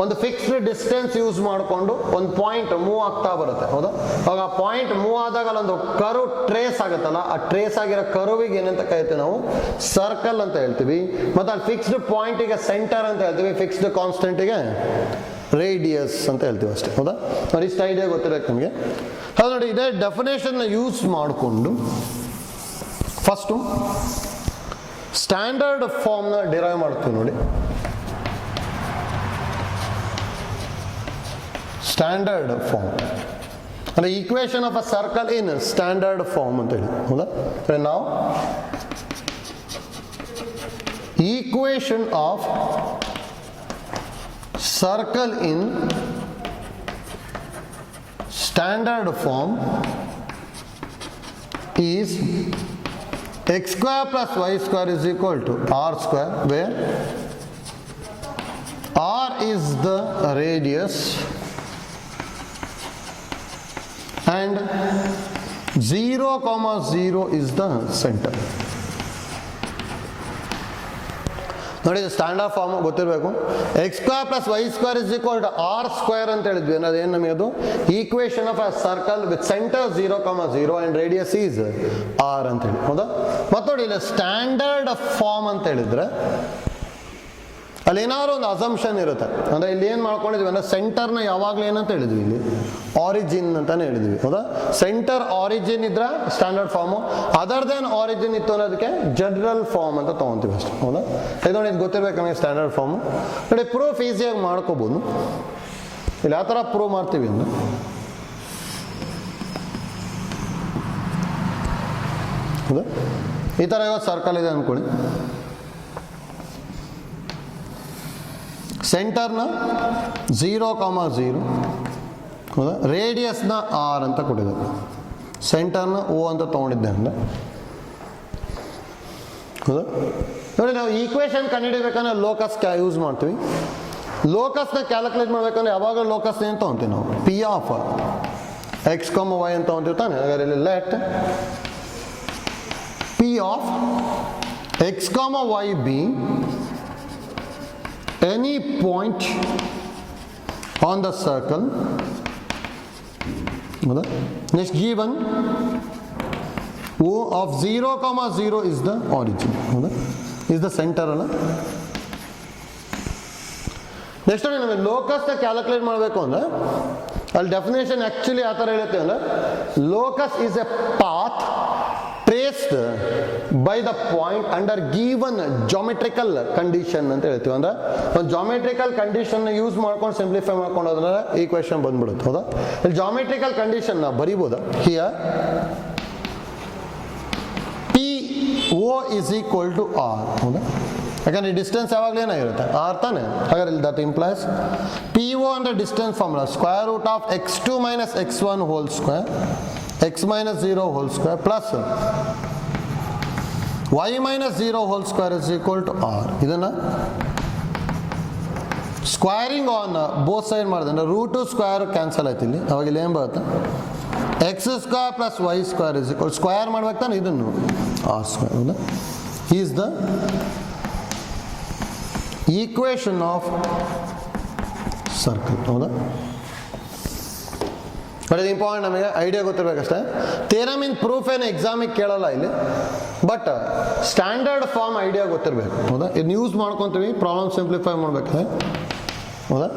ಒಂದು ಫಿಕ್ಸ್ಡ್ ಡಿಸ್ಟೆನ್ಸ್ ಯೂಸ್ ಮಾಡಿಕೊಂಡು ಒಂದು ಪಾಯಿಂಟ್ ಮೂವ್ ಆಗ್ತಾ ಬರುತ್ತೆ. ಹೌದಾ? ಅವಾಗ ಆ ಪಾಯಿಂಟ್ ಮೂವ್ ಆದಾಗ ಅಲ್ಲೊಂದು ಕರ್ವ್ ಟ್ರೇಸ್ ಆಗುತ್ತಲ್ಲ, ಆ ಟ್ರೇಸ್ ಆಗಿರೋ ಕರ್ವಿಗೆ ಏನಂತ ಕರಿತೀವಿ ನಾವು? ಸರ್ಕಲ್ ಅಂತ ಹೇಳ್ತೀವಿ. ಮತ್ತು ಅಲ್ಲಿ ಫಿಕ್ಸ್ಡ್ ಪಾಯಿಂಟಿಗೆ ಸೆಂಟರ್ ಅಂತ ಹೇಳ್ತೀವಿ, ಫಿಕ್ಸ್ಡ್ ಕಾನ್ಸ್ಟೆಂಟಿಗೆ ರೇಡಿಯಸ್ ಅಂತ ಹೇಳ್ತೀವಿ ಅಷ್ಟೇ. ಹೌದಾ? ನೋಡಿ, ಇಷ್ಟು ಐಡಿಯಾ ಗೊತ್ತಿರಬೇಕು ನಮಗೆ. ಹೌದು ನೋಡಿ, ಇದೇ ಡೆಫಿನೇಷನ್ನ ಯೂಸ್ ಮಾಡಿಕೊಂಡು ಫಸ್ಟು ಸ್ಟ್ಯಾಂಡರ್ಡ್ ಫಾರ್ಮ್ನ ಡಿರೈವ್ ಮಾಡ್ತೀವಿ. ನೋಡಿ, ಸ್ಟ್ಯಾಂಡರ್ಡ್ ಫಾರ್ಮ್ ಅಂದರೆ equation of a circle in standard form ಅಂತ ಹೇಳಿ. ಹೌದಾ? ನಾವು equation of circle in standard form is x square plus y square is equal to r square, where r is the radius and 0, 0 is the center. ನೋಡಿ, standard form ಗೊತ್ತಿರಬೇಕು. X square plus Y square is equal to R square ಅಂತ ಹೇಳಿದ್ವಿ. ಅದೇನು ನಮಗೆ ಅದು equation of a circle with centre 0, 0 and radius is r ಅಂತ ಹೇಳಿ. ಹೌದಾ? ಮತ್ತು ನೋಡಿ, ಇಲ್ಲಿ ಸ್ಟ್ಯಾಂಡರ್ಡ್ ಫಾರ್ಮ್ ಅಂತ ಹೇಳಿದ್ರೆ ಅಲ್ಲಿ ಏನಾದ್ರು ಒಂದು ಅಸಂಪ್ಷನ್ ಇರುತ್ತೆ. ಅಂದರೆ ಇಲ್ಲಿ ಏನು ಮಾಡ್ಕೊಂಡಿದ್ವಿ ಅಂದರೆ ಸೆಂಟರ್ನ ಯಾವಾಗಲೂ ಏನಂತ ಹೇಳಿದ್ವಿ? ಇಲ್ಲಿ ಆರಿಜಿನ್ ಅಂತಾನೆ ಹೇಳಿದ್ವಿ. ಹೌದಾ? ಸೆಂಟರ್ ಆರಿಜಿನ್ ಇದ್ರೆ standard form, other than origin ಇತ್ತು ಅನ್ನೋದಕ್ಕೆ ಜನರಲ್ ಫಾರ್ಮ್ ಅಂತ ತೊಗೊತೀವಿ ಅಷ್ಟೇ. ಹೌದಾ? ಇದು ನೋಡಿ, ಇದು ಗೊತ್ತಿರ್ಬೇಕು ನಮಗೆ ಸ್ಟ್ಯಾಂಡರ್ಡ್ ಫಾರ್ಮು. ನೋಡಿ, ಪ್ರೂಫ್ ಈಸಿಯಾಗಿ ಮಾಡ್ಕೋಬೋದು. ಇಲ್ಲಿ ಯಾವ ಥರ ಪ್ರೂವ್ ಮಾಡ್ತೀವಿ ಅಂದರೆ, ಹೌದಾ? ಈ ಥರ ಇವಾಗ ಸರ್ಕಲ್ ಇದೆ ಅಂದ್ಕೊಳ್ಳಿ. ಸೆಂಟರ್ನ 0, 0, ಹೌದಾ? ರೇಡಿಯಸ್ನ ಆರ್ ಅಂತ ಕೊಟ್ಟಿದ್ದಾರೆ. ಸೆಂಟರ್ನ ಓ ಅಂತ ತೊಗೊಂಡಿದ್ದೆ ಅಂದರೆ, ಹೌದಾ? ನೋಡಿ, ನಾವು ಈಕ್ವೇಷನ್ ಕಂಡುಹಿಡಿಬೇಕಂದ್ರೆ ಲೋಕಸ್ ಯೂಸ್ ಮಾಡ್ತೀವಿ. ಲೋಕಸ್ನ ಕ್ಯಾಲ್ಕುಲೇಟ್ ಮಾಡ್ಬೇಕಂದ್ರೆ ಯಾವಾಗ ಲೋಕಸ್ ಏನು ತೊಗೊತೀವಿ ನಾವು? P of x comma y ಅಂತ ತೊಗೊತೀವಿ ತಾನೆ. ಹಾಗಾದ್ರೆ let P of x comma y be any point on the circle. Next, given O of 0, 0 is the origin, is the center. Next ನಮಗೆ ಲೋಕಸ್ನ ಕ್ಯಾಲ್ಕುಲೇಟ್ ಮಾಡಬೇಕು ಅಂದರೆ ಅಲ್ಲಿ ಡೆಫಿನೇಷನ್ ಆ್ಯಕ್ಚುಲಿ ಆ ಥರ ಹೇಳುತ್ತೆ ಅಂದರೆ locus is A path traced by the point under given geometrical condition ಅಂತ ಹೇಳ್ತೀವಿ. ಅಂದರೆ ಒಂದು ಜಾಮೆಟ್ರಿಕಲ್ ಕಂಡೀಷನ್ ಯೂಸ್ ಮಾಡ್ಕೊಂಡು ಸಿಂಪ್ಲಿಫೈ ಮಾಡ್ಕೊಂಡು ಹೋದ್ರೆ ಈ ಕ್ವೆಶನ್ ಬಂದ್ಬಿಡುತ್ತೆ. ಹೌದಾ? ಇಲ್ಲಿ ಜಾಮೆಟ್ರಿಕಲ್ ಕಂಡೀಷನ್ ನಾವು ಬರಿಬೋದಾ? Here P O is equal to R. ಹೌದಾ? ಯಾಕಂದರೆ ಡಿಸ್ಟೆನ್ಸ್ ಯಾವಾಗಲೂ ಏನಾಗಿರುತ್ತೆ? ಆರ್ ತಾನೆ. ಹಾಗಾದ್ರೆ ಇಲ್ಲಿ ದಟ್ ಇಂಪ್ಲೈಸ್ ಪಿ ಓ ಅಂದರೆ distance formula square root of x2 minus x1 whole square, x minus 0 whole square plus y minus 0 whole square is equal to r. ಇದನ್ನು squaring on both side ಮಾಡಿದ್ರೆ root square cancel ಆಯ್ತು. ಇಲ್ಲಿ ಅವಾಗ ಇಲ್ಲಿ ಏನು ಬರುತ್ತೆ? X square plus Y square is equal square ಮಾಡ್ಬೇಕು ತಾನೆ ಇದನ್ನು ಆರ್ ಸ್ಕ್ವೇರ್. ಹೌದಾ? Is the equation of circle. ಹೌದಾ? ಬಟ್ ಇದು ಇಂಪಾರ್ಟೆಂಟ್, ನಮಗೆ ಐಡಿಯಾ ಗೊತ್ತಿರಬೇಕಷ್ಟೇ. ಥಿಯರಮ್ ಇನ್ ಪ್ರೂಫ್ ಏನು ಎಕ್ಸಾಮಿಗೆ ಕೇಳಲ್ಲ ಇಲ್ಲಿ, ಬಟ್ ಸ್ಟ್ಯಾಂಡರ್ಡ್ ಫಾರ್ಮ್ ಐಡಿಯಾ ಗೊತ್ತಿರಬೇಕು. ಹೌದಾ? ಇದನ್ನ ಯೂಸ್ ಮಾಡ್ಕೊತೀವಿ ಪ್ರಾಬ್ಲಮ್ ಸಿಂಪ್ಲಿಫೈ ಮಾಡ್ಬೇಕಾದ್ರೆ. ಹೌದಾ?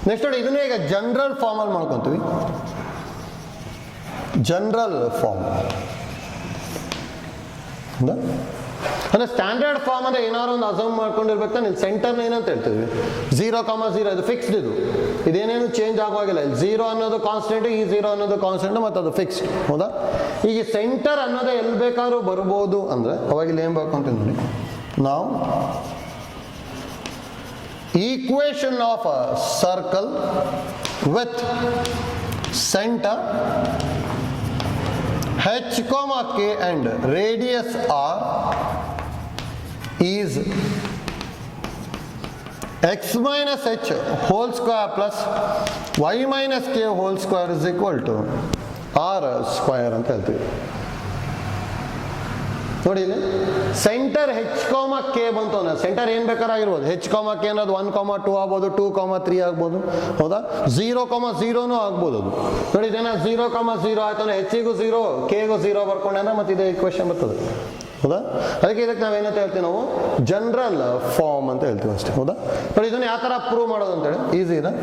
ನೆಕ್ಸ್ಟ್ ನೋಡಿ, ಇದನ್ನ ಈಗ ಜನರಲ್ ಫಾರ್ಮಲ್ಲಿ ಮಾಡ್ಕೊತೀವಿ. ಜನರಲ್ ಫಾರ್ಮ್ ಅಂದರೆ ಸ್ಟ್ಯಾಂಡರ್ಡ್ ಫಾರ್ಮ್ ಅಂದರೆ ಏನಾದ್ರು ಒಂದು ಅಸಮ್ ಮಾಡ್ಕೊಂಡಿರ್ಬೇಕು. ಇಲ್ಲಿ ಸೆಂಟರ್ನ ಏನಂತ ಹೇಳ್ತೀವಿ, 0,0 ಇದು ಫಿಕ್ಸ್ಡ್. ಇದೇನೇನು ಚೇಂಜ್ ಆಗುವಾಗಿಲ್ಲ. ಇಲ್ಲಿ 0 ಅನ್ನೋದು ಕಾನ್ಸ್ಟೆಂಟ್, ಈ 0 ಅನ್ನೋದು ಕಾನ್ಸ್ಟೆಂಟ್, ಮತ್ತು ಅದು ಫಿಕ್ಸ್ಡ್. ಹೌದಾ? ಈಗ ಸೆಂಟರ್ ಅನ್ನೋದೇ ಎಲ್ಲಿ ಬೇಕಾದ್ರೂ ಬರ್ಬೋದು ಅಂದರೆ ಅವಾಗ ಇಲ್ಲಿ ಏನು ಬೇಕು ಅಂತ ನೋಡಿ, ನಾವು equation of a circle with centre h, k and radius r is x minus h whole square plus y minus k whole square is equal to r square ಅಂತ ಹೇಳ್ತೀವಿ. ನೋಡಿ, ಇಲ್ಲಿ ಸೆಂಟರ್ h, k ಬಂತು ಅಂದ್ರೆ centre ಏನ್ ಬೇಕಾದ್ರೂ ಆಗಿರ್ಬೋದು. h, k ಅನ್ನೋದು 1,2 ಆಗ್ಬೋದು, 2,3 ಆಗ್ಬೋದು. ಹೌದಾ? 0,0 ಆಗ್ಬೋದು. ಅದು ನೋಡಿ, ಇದನ್ನ 0,0 ಆಯ್ತು ಅಂದ್ರೆ ಹೆಚ್ಚಿಗೂ 0, ಕೆಗೂ 0 ಬರ್ಕೊಂಡೆ ಅಂದ್ರೆ ಮತ್ತೆ ಇದೇ ಇಕ್ವೇಶನ್ ಬರ್ತದೆ. ಹೌದಾ? ಅದಕ್ಕೆ ಇದಕ್ಕೆ ನಾವೇನಂತ ಹೇಳ್ತೀವಿ, ನಾವು ಜನರಲ್ ಫಾರ್ಮ್ ಅಂತ ಹೇಳ್ತೀವಿ ಅಷ್ಟೇ. ಹೌದಾ? ನೋಡಿ, ಇದನ್ನ ಯಾವ ಥರ ಪ್ರೂವ್ ಮಾಡೋದು ಅಂತೇಳಿ ಈಸಿ ಇದೆ.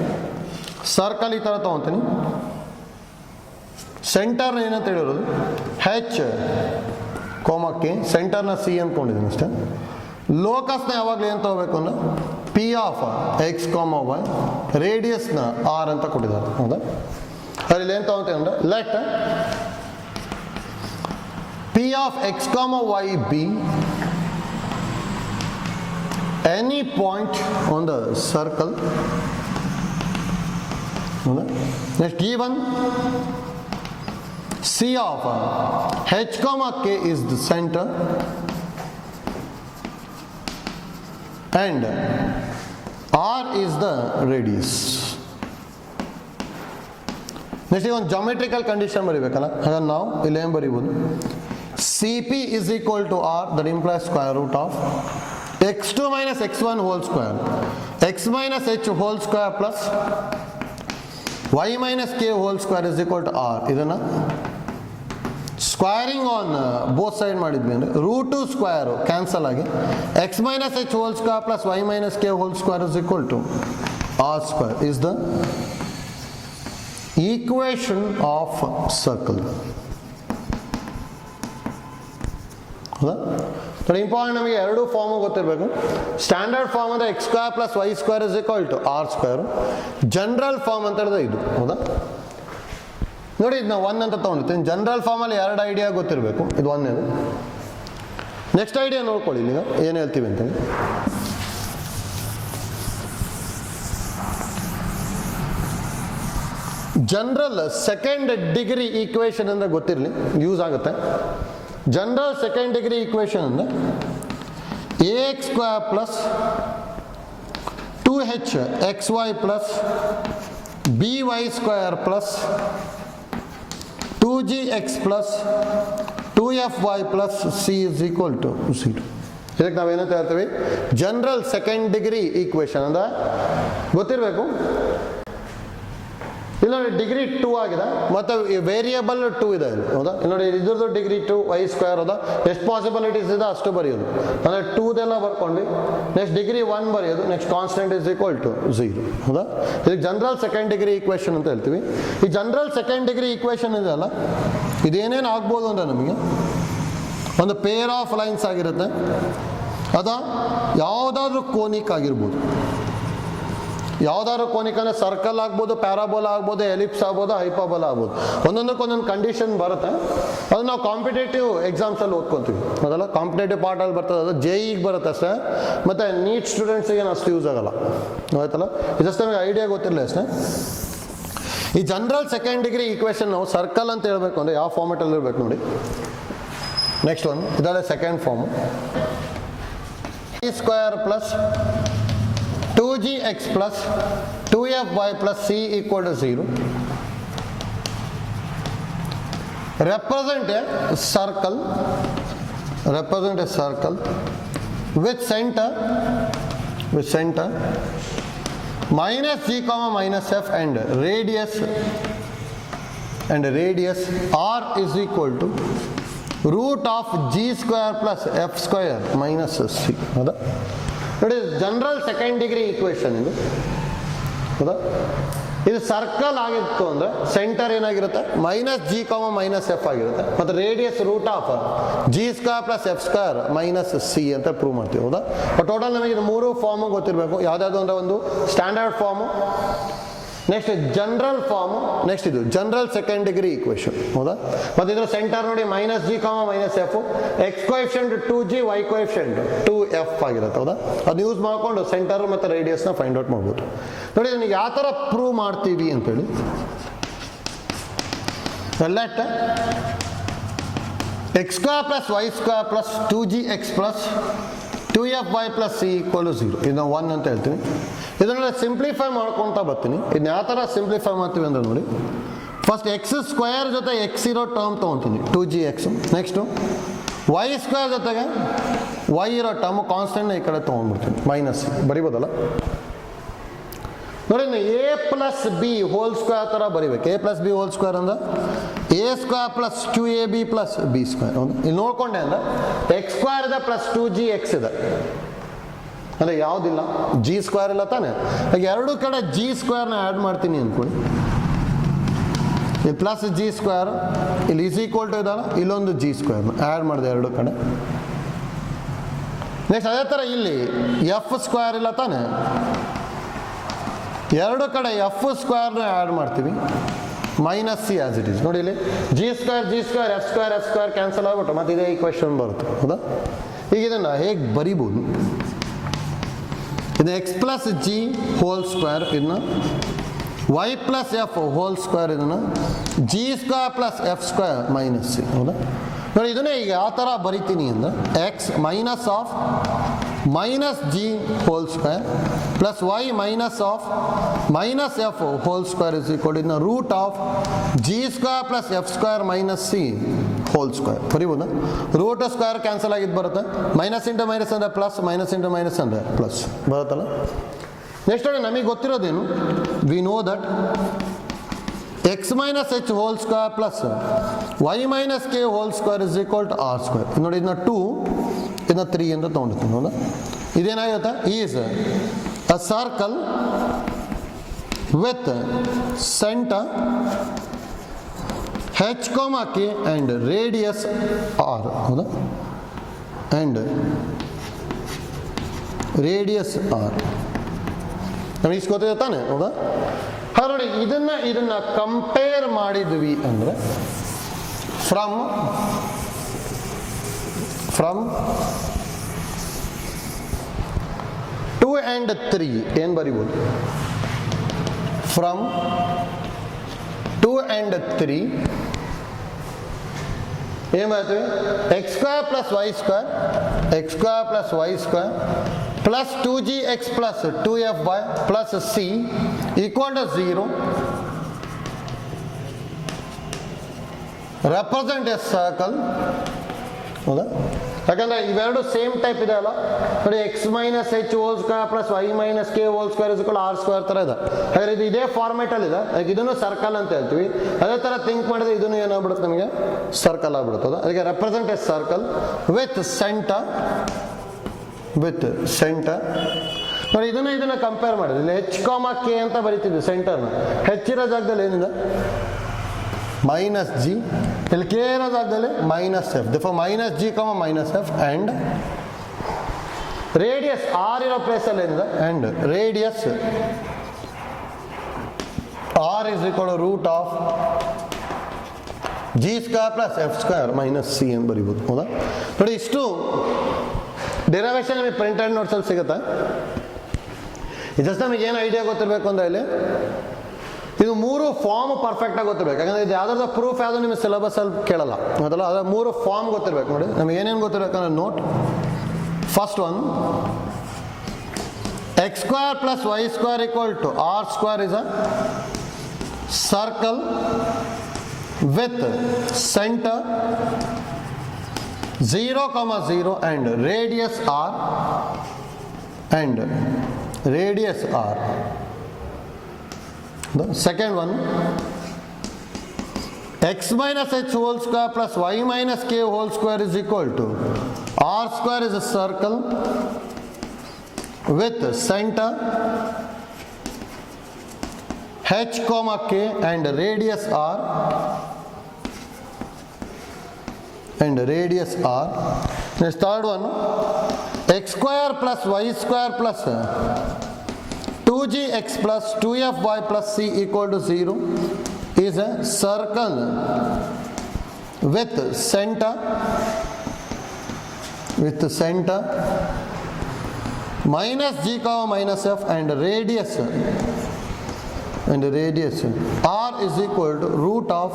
ಸರ್ಕಲ್ ಈ ಥರ ತಗೊತೀನಿ. ಸೆಂಟರ್ನ ಏನಂತ ಹೇಳಿರೋದು h, ಕೆ, ಸೆಂಟರ್ನ ಸಿ ಅಂದ್ಕೊಂಡಿದ್ದೀನಿ ಅಷ್ಟೇ. ಲೋಕಸ್ನ ಯಾವಾಗಲೂ ಏನು ತಗೋಬೇಕು ಅಂದ್ರೆ ಪಿ ಆಫ್ ಎಕ್ಸ್, ವೈ, ರೇಡಿಯಸ್ನ ಆರ್ ಅಂತ ಕೊಟ್ಟಿದ್ದಾರೆ. ಹೌದಾ? ಅಲ್ಲಿ ಏನು ತಗೋತೀನಿ ಅಂದ್ರೆ let P of X, Y be any point on the circle. ಹೌದಾ? ನೆಕ್ಸ್ಟ್ ಈ one C of h, k is the center and r is the radius. Next ಒಂದು ಜಾಮೆಟ್ರಿಕಲ್ ಕಂಡೀಷನ್ ಬರೀಬೇಕಲ್ಲ, ಹಾಗಾಗಿ ನಾವು ಇಲ್ಲಿ ಏನು ಬರೀಬೋದು, CP is equal to r, that implies square root of x2 minus x1 whole square, x minus h whole square plus y minus k whole square is equal to r. ಇದನ್ನು squaring on both side ಮಾಡಿದ್ವಿ ಅಂದರೆ root square cancel ಆಗಿ x minus H whole square plus Y minus K whole square is equal to R square is the equation of circle. ಹೌದಾ? ನೋಡಿ, important, ನಮಗೆ ಎರಡು form ಗೊತ್ತಿರಬೇಕು. Standard form ಅಂದರೆ X square plus Y square is equal to r square. General form ಅಂತ ಹೇಳಿದ್ರೆ ಇದು. ಹೌದಾ? ನೋಡಿ, ಇದು ನಾವು 1 ಅಂತ ತೊಗೊಂಡಿರ್ತೀನಿ. ಜನರಲ್ ಫಾರ್ಮಲ್ಲಿ 2 ಐಡಿಯಾ ಗೊತ್ತಿರಬೇಕು. ಇದು 1ನೇದು. ನೆಕ್ಸ್ಟ್ ಐಡಿಯಾ ನೋಡ್ಕೊಳ್ಳಿ ಈಗ ಏನು ಹೇಳ್ತೀವಿ ಅಂತೇಳಿ. ಜನರಲ್ ಸೆಕೆಂಡ್ ಡಿಗ್ರಿ ಈಕ್ವೇಶನ್ ಅಂದರೆ ಗೊತ್ತಿರಲಿ, ಯೂಸ್ ಆಗುತ್ತೆ. ಜನರಲ್ ಸೆಕೆಂಡ್ ಡಿಗ್ರಿ ಈಕ್ವೇಶನ್ ಅಂದರೆ ax square plus 2h xy plus by square plus 2gx plus 2fy plus c is equal to c2. ಇದಕ್ಕೆ ನಾವೇನಂತ ಹೇಳ್ತೀವಿ, ಜನರಲ್ ಸೆಕೆಂಡ್ ಡಿಗ್ರಿ ಈಕ್ವೇಶನ್ ಅಂದ್ರೆ ಗೊತ್ತಿರಬೇಕು. ಇಲ್ಲಿ ನೋಡಿ, ಡಿಗ್ರಿ 2 ಆಗಿದೆ ಮತ್ತು ವೇರಿಯಬಲ್ 2 ಇದೆ ಇಲ್ಲಿ. ಹೌದಾ? ಇಲ್ಲಿ ನೋಡಿ, ಇದ್ರದ್ದು ಡಿಗ್ರಿ 2 ವೈ ಸ್ಕ್ವೇರ್. ಹೌದಾ? ಎಷ್ಟು ಪಾಸಿಬಿಲಿಟೀಸ್ ಇದೆ ಅಷ್ಟು ಬರೆಯೋದು. ಅಂದರೆ 2ದೆಲ್ಲ ಬರ್ಕೊಂಡ್ವಿ. ನೆಕ್ಸ್ಟ್ ಡಿಗ್ರಿ 1 ಬರೆಯೋದು. Next constant is equal to 0. ಹೌದಾ? ಇದಕ್ಕೆ ಜನರಲ್ ಸೆಕೆಂಡ್ ಡಿಗ್ರಿ ಈಕ್ವೇಶನ್ ಅಂತ ಹೇಳ್ತೀವಿ. ಈ ಜನರಲ್ ಸೆಕೆಂಡ್ ಡಿಗ್ರಿ ಈಕ್ವೇಶನ್ ಇದೆ ಅಲ್ಲ, ಇದೇನೇನು ಆಗ್ಬೋದು ಅಂದರೆ ನಮಗೆ ಒಂದು ಪೇರ್ ಆಫ್ ಲೈನ್ಸ್ ಆಗಿರುತ್ತೆ, ಅದ ಯಾವುದಾದ್ರೂ ಕೋನಿಕ್ ಆಗಿರ್ಬೋದು. ಯಾವುದಾದ್ರು ಕೋನಿಕ್ ಅಂದರೆ ಸರ್ಕಲ್ ಆಗ್ಬೋದು, ಪ್ಯಾರಾಬೋಲಾ ಆಗ್ಬೋದು, ಎಲಿಪ್ಸ್ ಆಗ್ಬೋದು, ಹೈಪಾಬೋಲಾ ಆಗ್ಬೋದು. ಒಂದೊಂದಕ್ಕೆ ಒಂದೊಂದು ಕಂಡೀಷನ್ ಬರುತ್ತೆ. ಅದು ನಾವು ಕಾಂಪಿಟೇಟಿವ್ ಎಕ್ಸಾಮ್ಸಲ್ಲಿ ಓದ್ಕೊತೀವಿ. ಅದಲ್ಲ ಕಾಂಪಿಟೇಟಿವ್ ಪಾರ್ಟಲ್ಲಿ ಬರ್ತದೆ, ಅದು JEE ಬರುತ್ತೆ ಅಷ್ಟೇ. ಮತ್ತು ನೀಟ್ ಸ್ಟೂಡೆಂಟ್ಸಿಗೆ ಅಷ್ಟು ಯೂಸ್ ಆಗಲ್ಲ. ಆಯ್ತಲ್ಲ, ಇದಷ್ಟೇ ನಮಗೆ ಐಡಿಯಾ ಗೊತ್ತಿರಲಿಲ್ಲ ಅಷ್ಟೇ. ಈ ಜನರಲ್ ಸೆಕೆಂಡ್ ಡಿಗ್ರಿ ಈಕ್ವೇಶನ್ ನಾವು ಸರ್ಕಲ್ ಅಂತ ಹೇಳ್ಬೇಕು ಅಂದರೆ ಯಾವ ಫಾರ್ಮೆಟಲ್ಲಿ ಇರಬೇಕು ನೋಡಿ. ನೆಕ್ಸ್ಟ್ ಒನ್ ಇದಲ್ಲೇ second form, square plus 2gx plus 2fy plus c equal to 0. Represent a circle with center with center, minus g comma minus f, and radius r is equal to root of g square plus f square minus c. ಹೌದಾ? ನೋಡಿ, general second degree equation ಇದು. ಹೌದಾ? ಇದು circle ಆಗಿತ್ತು ಅಂದ್ರೆ centre ಏನಾಗಿರುತ್ತೆ, minus G comma minus f ಆಗಿರುತ್ತೆ, ಮತ್ತು radius root of G square plus F square minus C ಅಂತ ಪ್ರೂವ್ ಮಾಡ್ತೀವಿ. ಹೌದಾ? ಟೋಟಲ್ ನಮಗೆ ಇದು 3 ಫಾರ್ಮ್ ಗೊತ್ತಿರಬೇಕು. ಯಾವ್ದಾದ್ರು ಅಂದ್ರೆ ಒಂದು standard form, next general form, next ಇದು ಜನರಲ್ ಸೆಕೆಂಡ್ ಡಿಗ್ರಿ ಈಕ್ವೇಶನ್. ಹೌದಾ? ಮತ್ತು ಇದ್ರ ಸೆಂಟರ್ ನೋಡಿ minus G comma minus f, x coefficient 2g, y coefficient 2f ಆಗಿರುತ್ತೆ. ಹೌದಾ? ಅದು ಯೂಸ್ ಮಾಡ್ಕೊಂಡು ಸೆಂಟರ್ ಮತ್ತು ರೇಡಿಯಸ್ನ ಫೈಂಡ್ ಔಟ್ ಮಾಡ್ಬೋದು. ನೋಡಿ, ನನಗೆ ಯಾವ ಥರ ಪ್ರೂವ್ ಮಾಡ್ತೀವಿ ಅಂತೇಳಿ, let x square plus Y square plus 2gx plus 2fy plus c equal 0. ಇದನ್ನ 1 ಅಂತ ಹೇಳ್ತೀನಿ. ಇದನ್ನೆಲ್ಲ ಸಿಂಪ್ಲಿಫೈ ಮಾಡ್ಕೊತಾ ಬರ್ತೀನಿ. ಇದನ್ನ ಯಾವ ಥರ ಸಿಂಪ್ಲಿಫೈ ಮಾಡ್ತೀವಿ ಅಂದ್ರೆ ನೋಡಿ, ಫಸ್ಟ್ ಎಕ್ಸ್ ಸ್ಕ್ವೇರ್ ಜೊತೆ ಎಕ್ಸ್ ಇರೋ ಟರ್ಮ್ ತೊಗೊತೀನಿ 2gx. ನೆಕ್ಸ್ಟು ವೈ ಸ್ಕ್ವೇರ್ ಜೊತೆಗೆ ವೈ ಇರೋ ಟರ್ಮ್ ಕಾನ್ಸ್ಟೆಂಟ್ನ ಈ ಕಡೆ ತೊಗೊಂಡ್ಬಿಡ್ತೀನಿ, ಮೈನಸ್ ಬರಿಬೋದಲ್ಲ. ನೋಡಿ, A plus B whole square ಥರ ಬರಿಬೇಕು. A plus B whole square ಅಂದ್ರೆ A square plus 2ab plus B square. ಹೌದು, ಇಲ್ಲಿ ನೋಡ್ಕೊಂಡೆ ಅಂದ್ರೆ ಎಕ್ಸ್ ಸ್ಕ್ವೇರ್ ಇದೆ ಪ್ಲಸ್ 2gx ಇದೆ, ಅಂದರೆ ಯಾವುದಿಲ್ಲ, ಜಿ ಸ್ಕ್ವೇರ್ ಇಲ್ಲ ತಾನೆ. ಈಗ ಎರಡು ಕಡೆ ಜಿ ಸ್ಕ್ವೇರ್ನ ಆ್ಯಡ್ ಮಾಡ್ತೀನಿ ಅಂದ್ಕೊಳ್ಳಿ. ಇಲ್ಲಿ ಪ್ಲಸ್ ಜಿ ಸ್ಕ್ವೇರ್, ಇಲ್ಲಿ ಈಸ್ ಈಕ್ವಲ್ ಟು ಇದಲ್ಲ, ಇಲ್ಲೊಂದು ಜಿ ಸ್ಕ್ವೇರ್ನ ಆ್ಯಡ್ ಮಾಡಿದೆ ಎರಡು ಕಡೆ. ನೆಕ್ಸ್ಟ್ ಅದೇ ಥರ ಇಲ್ಲಿ ಎಫ್ ಸ್ಕ್ವೇರ್ ಇಲ್ಲ ತಾನೆ, ಎರಡು ಕಡೆ ಎಫ್ ಸ್ಕ್ವೇರ್ನ ಆ್ಯಡ್ ಮಾಡ್ತೀವಿ, minus C as it is. ನೋಡಿ, ಇಲ್ಲಿ G square F square cancel ಆಗ್ಬಿಟ್ಟು ಮತ್ತೆ ಇದೇ ಈಕ್ವೇಶನ್ ಬರುತ್ತೆ. ಹೌದಾ? ಈಗ ಇದನ್ನು ಹೇಗೆ ಬರಿಬೋದು, ಇದು X plus G whole square, ಇದನ್ನ Y plus F whole square, ಇದನ್ನು G square plus F square minus C. ಹೌದಾ? ನೋಡಿ, ಇದನ್ನೇ ಈಗ ಯಾವ ಥರ ಬರಿತೀನಿ ಅಂದರೆ X minus of minus G whole square plus Y minus of minus F whole square is equal ಇದನ್ನ root of G square plus F square minus C whole square. ಬರಿಬೋದಾ? ರೂಟ್ ಸ್ಕ್ವೇರ್ ಕ್ಯಾನ್ಸಲ್ ಆಗಿದ್ದು ಬರುತ್ತೆ, minus into minus ಅಂದರೆ plus, minus into minus ಅಂದರೆ plus ಬರುತ್ತಲ್ಲ. Next ನೋಡಿ, ನಮಗೆ ಗೊತ್ತಿರೋದೇನು, we know that X minus H whole square plus Y minus K whole square is equal to R square. ನೋಡಿ, ಇದನ್ನ 2, ಇದನ್ನ 3 ಅಂತ ತೊಗೊಂಡಿರ್ತೀನಿ. ಹೌದಾ? ಇದೇನಾಗುತ್ತೆ, is a circle with centre h, k and radius r. ಹೌದಾ? and radius r. ನಮಗೆ ಇಷ್ಟು ಗೊತ್ತಿದೆ ತಾನೆ. ಹೌದಾ? ಹಾಗೆ ನೋಡಿ, ಇದನ್ನ ಕಂಪೇರ್ ಮಾಡಿದ್ವಿ ಅಂದರೆ ಫ್ರಮ್ 2 and 3 ಏನು ಬರಿಬೋದು, ಫ್ರಮ್ 2 and 3 ಏನು ಮಾಡ್ತೀವಿ, x square plus Y square plus 2gx plus 2fy plus c equal to 0 represent a circle. ಹೌದಾ? ಯಾಕಂದ್ರೆ ಇವೆರಡು ಸೇಮ್ ಟೈಪ್ ಇದೆ ಅಲ್ಲ. ನೋಡಿ, x minus H whole square plus Y minus K whole square is r square ಥರ ಇದೆ. ಹಾಗಾದ್ರೆ ಇದು ಇದೇ ಫಾರ್ಮೇಟಲ್ಲಿ ಇದೆ. ಇದನ್ನು ಸರ್ಕಲ್ ಅಂತ ಹೇಳ್ತೀವಿ. ಅದೇ ಥರ ಥಿಂಕ್ ಮಾಡಿದ್ರೆ ಇದನ್ನು ಏನಾಗ್ಬಿಡುತ್ತೆ, ನಮಗೆ ಸರ್ಕಲ್ ಆಗ್ಬಿಡುತ್ತದೆ. ಅದಕ್ಕೆ represent a circle with centre. ನೋಡಿ, ಇದನ್ನ ಕಂಪೇರ್ ಮಾಡಿದ್ರೆ ಇಲ್ಲಿ ಎಚ್ ಕಾಮ ಕೆ ಅಂತ ಬರೀತಿದ್ವಿ ಸೆಂಟರ್ನ. ಹೆಚ್ಚಿರೋ ಜಾಗದಲ್ಲಿ ಏನಿದೆ ಮೈನಸ್ ಜಿ, ಇಲ್ಲಿ ಕೆ ಇರೋ ಜಾಗದಲ್ಲಿ ಮೈನಸ್ ಎಫ್. ದಿಫರ್ minus G comma minus F and radius R ಇರೋ ಪ್ಲೇಸಲ್ಲಿ ಏನಿದೆ and radius R is equal root of G square plus F square minus C ಅಂತ ಬರಿಬೋದು. ಹೌದಾ? ನೋಡಿ, ಇಷ್ಟು ಡೆರಿವೇಷನ್ ನಮಗೆ ಪ್ರಿಂಟೆಡ್ ನೋಟ್ಸಲ್ಲಿ ಸಿಗುತ್ತೆ. ಜಸ್ಟ್ ನಮಗೆ ಏನು ಐಡಿಯಾ ಗೊತ್ತಿರಬೇಕು ಅಂದರೆ ಇಲ್ಲಿ ಇದು 3 ಫಾರ್ಮ್ ಪರ್ಫೆಕ್ಟಾಗಿ ಗೊತ್ತಿರಬೇಕು. ಯಾಕಂದರೆ ಇದು ಯಾವ್ದಾದ್ರು ಪ್ರೂಫ್ ಯಾವುದು ನಿಮಗೆ ಸಿಲೆಬಸ್ಸಲ್ಲಿ ಕೇಳಲ್ಲ ಮೊದಲು. ಅದರ 3 ಫಾರ್ಮ್ ಗೊತ್ತಿರಬೇಕು. ನೋಡಿ, ನಮಗೆ ಏನೇನು ಗೊತ್ತಿರಬೇಕಂದ್ರೆ note, first one X square plus Y square equal to R square is a circle with centre 0, 0 and radius r and radius r. The second one, x minus h whole square plus y minus k whole square is equal to r square is a circle with center h comma k and radius r Next third one, x square plus y square plus 2gx plus 2fy plus c equal to 0 is a circle with center minus g comma minus f and radius r is equal to root of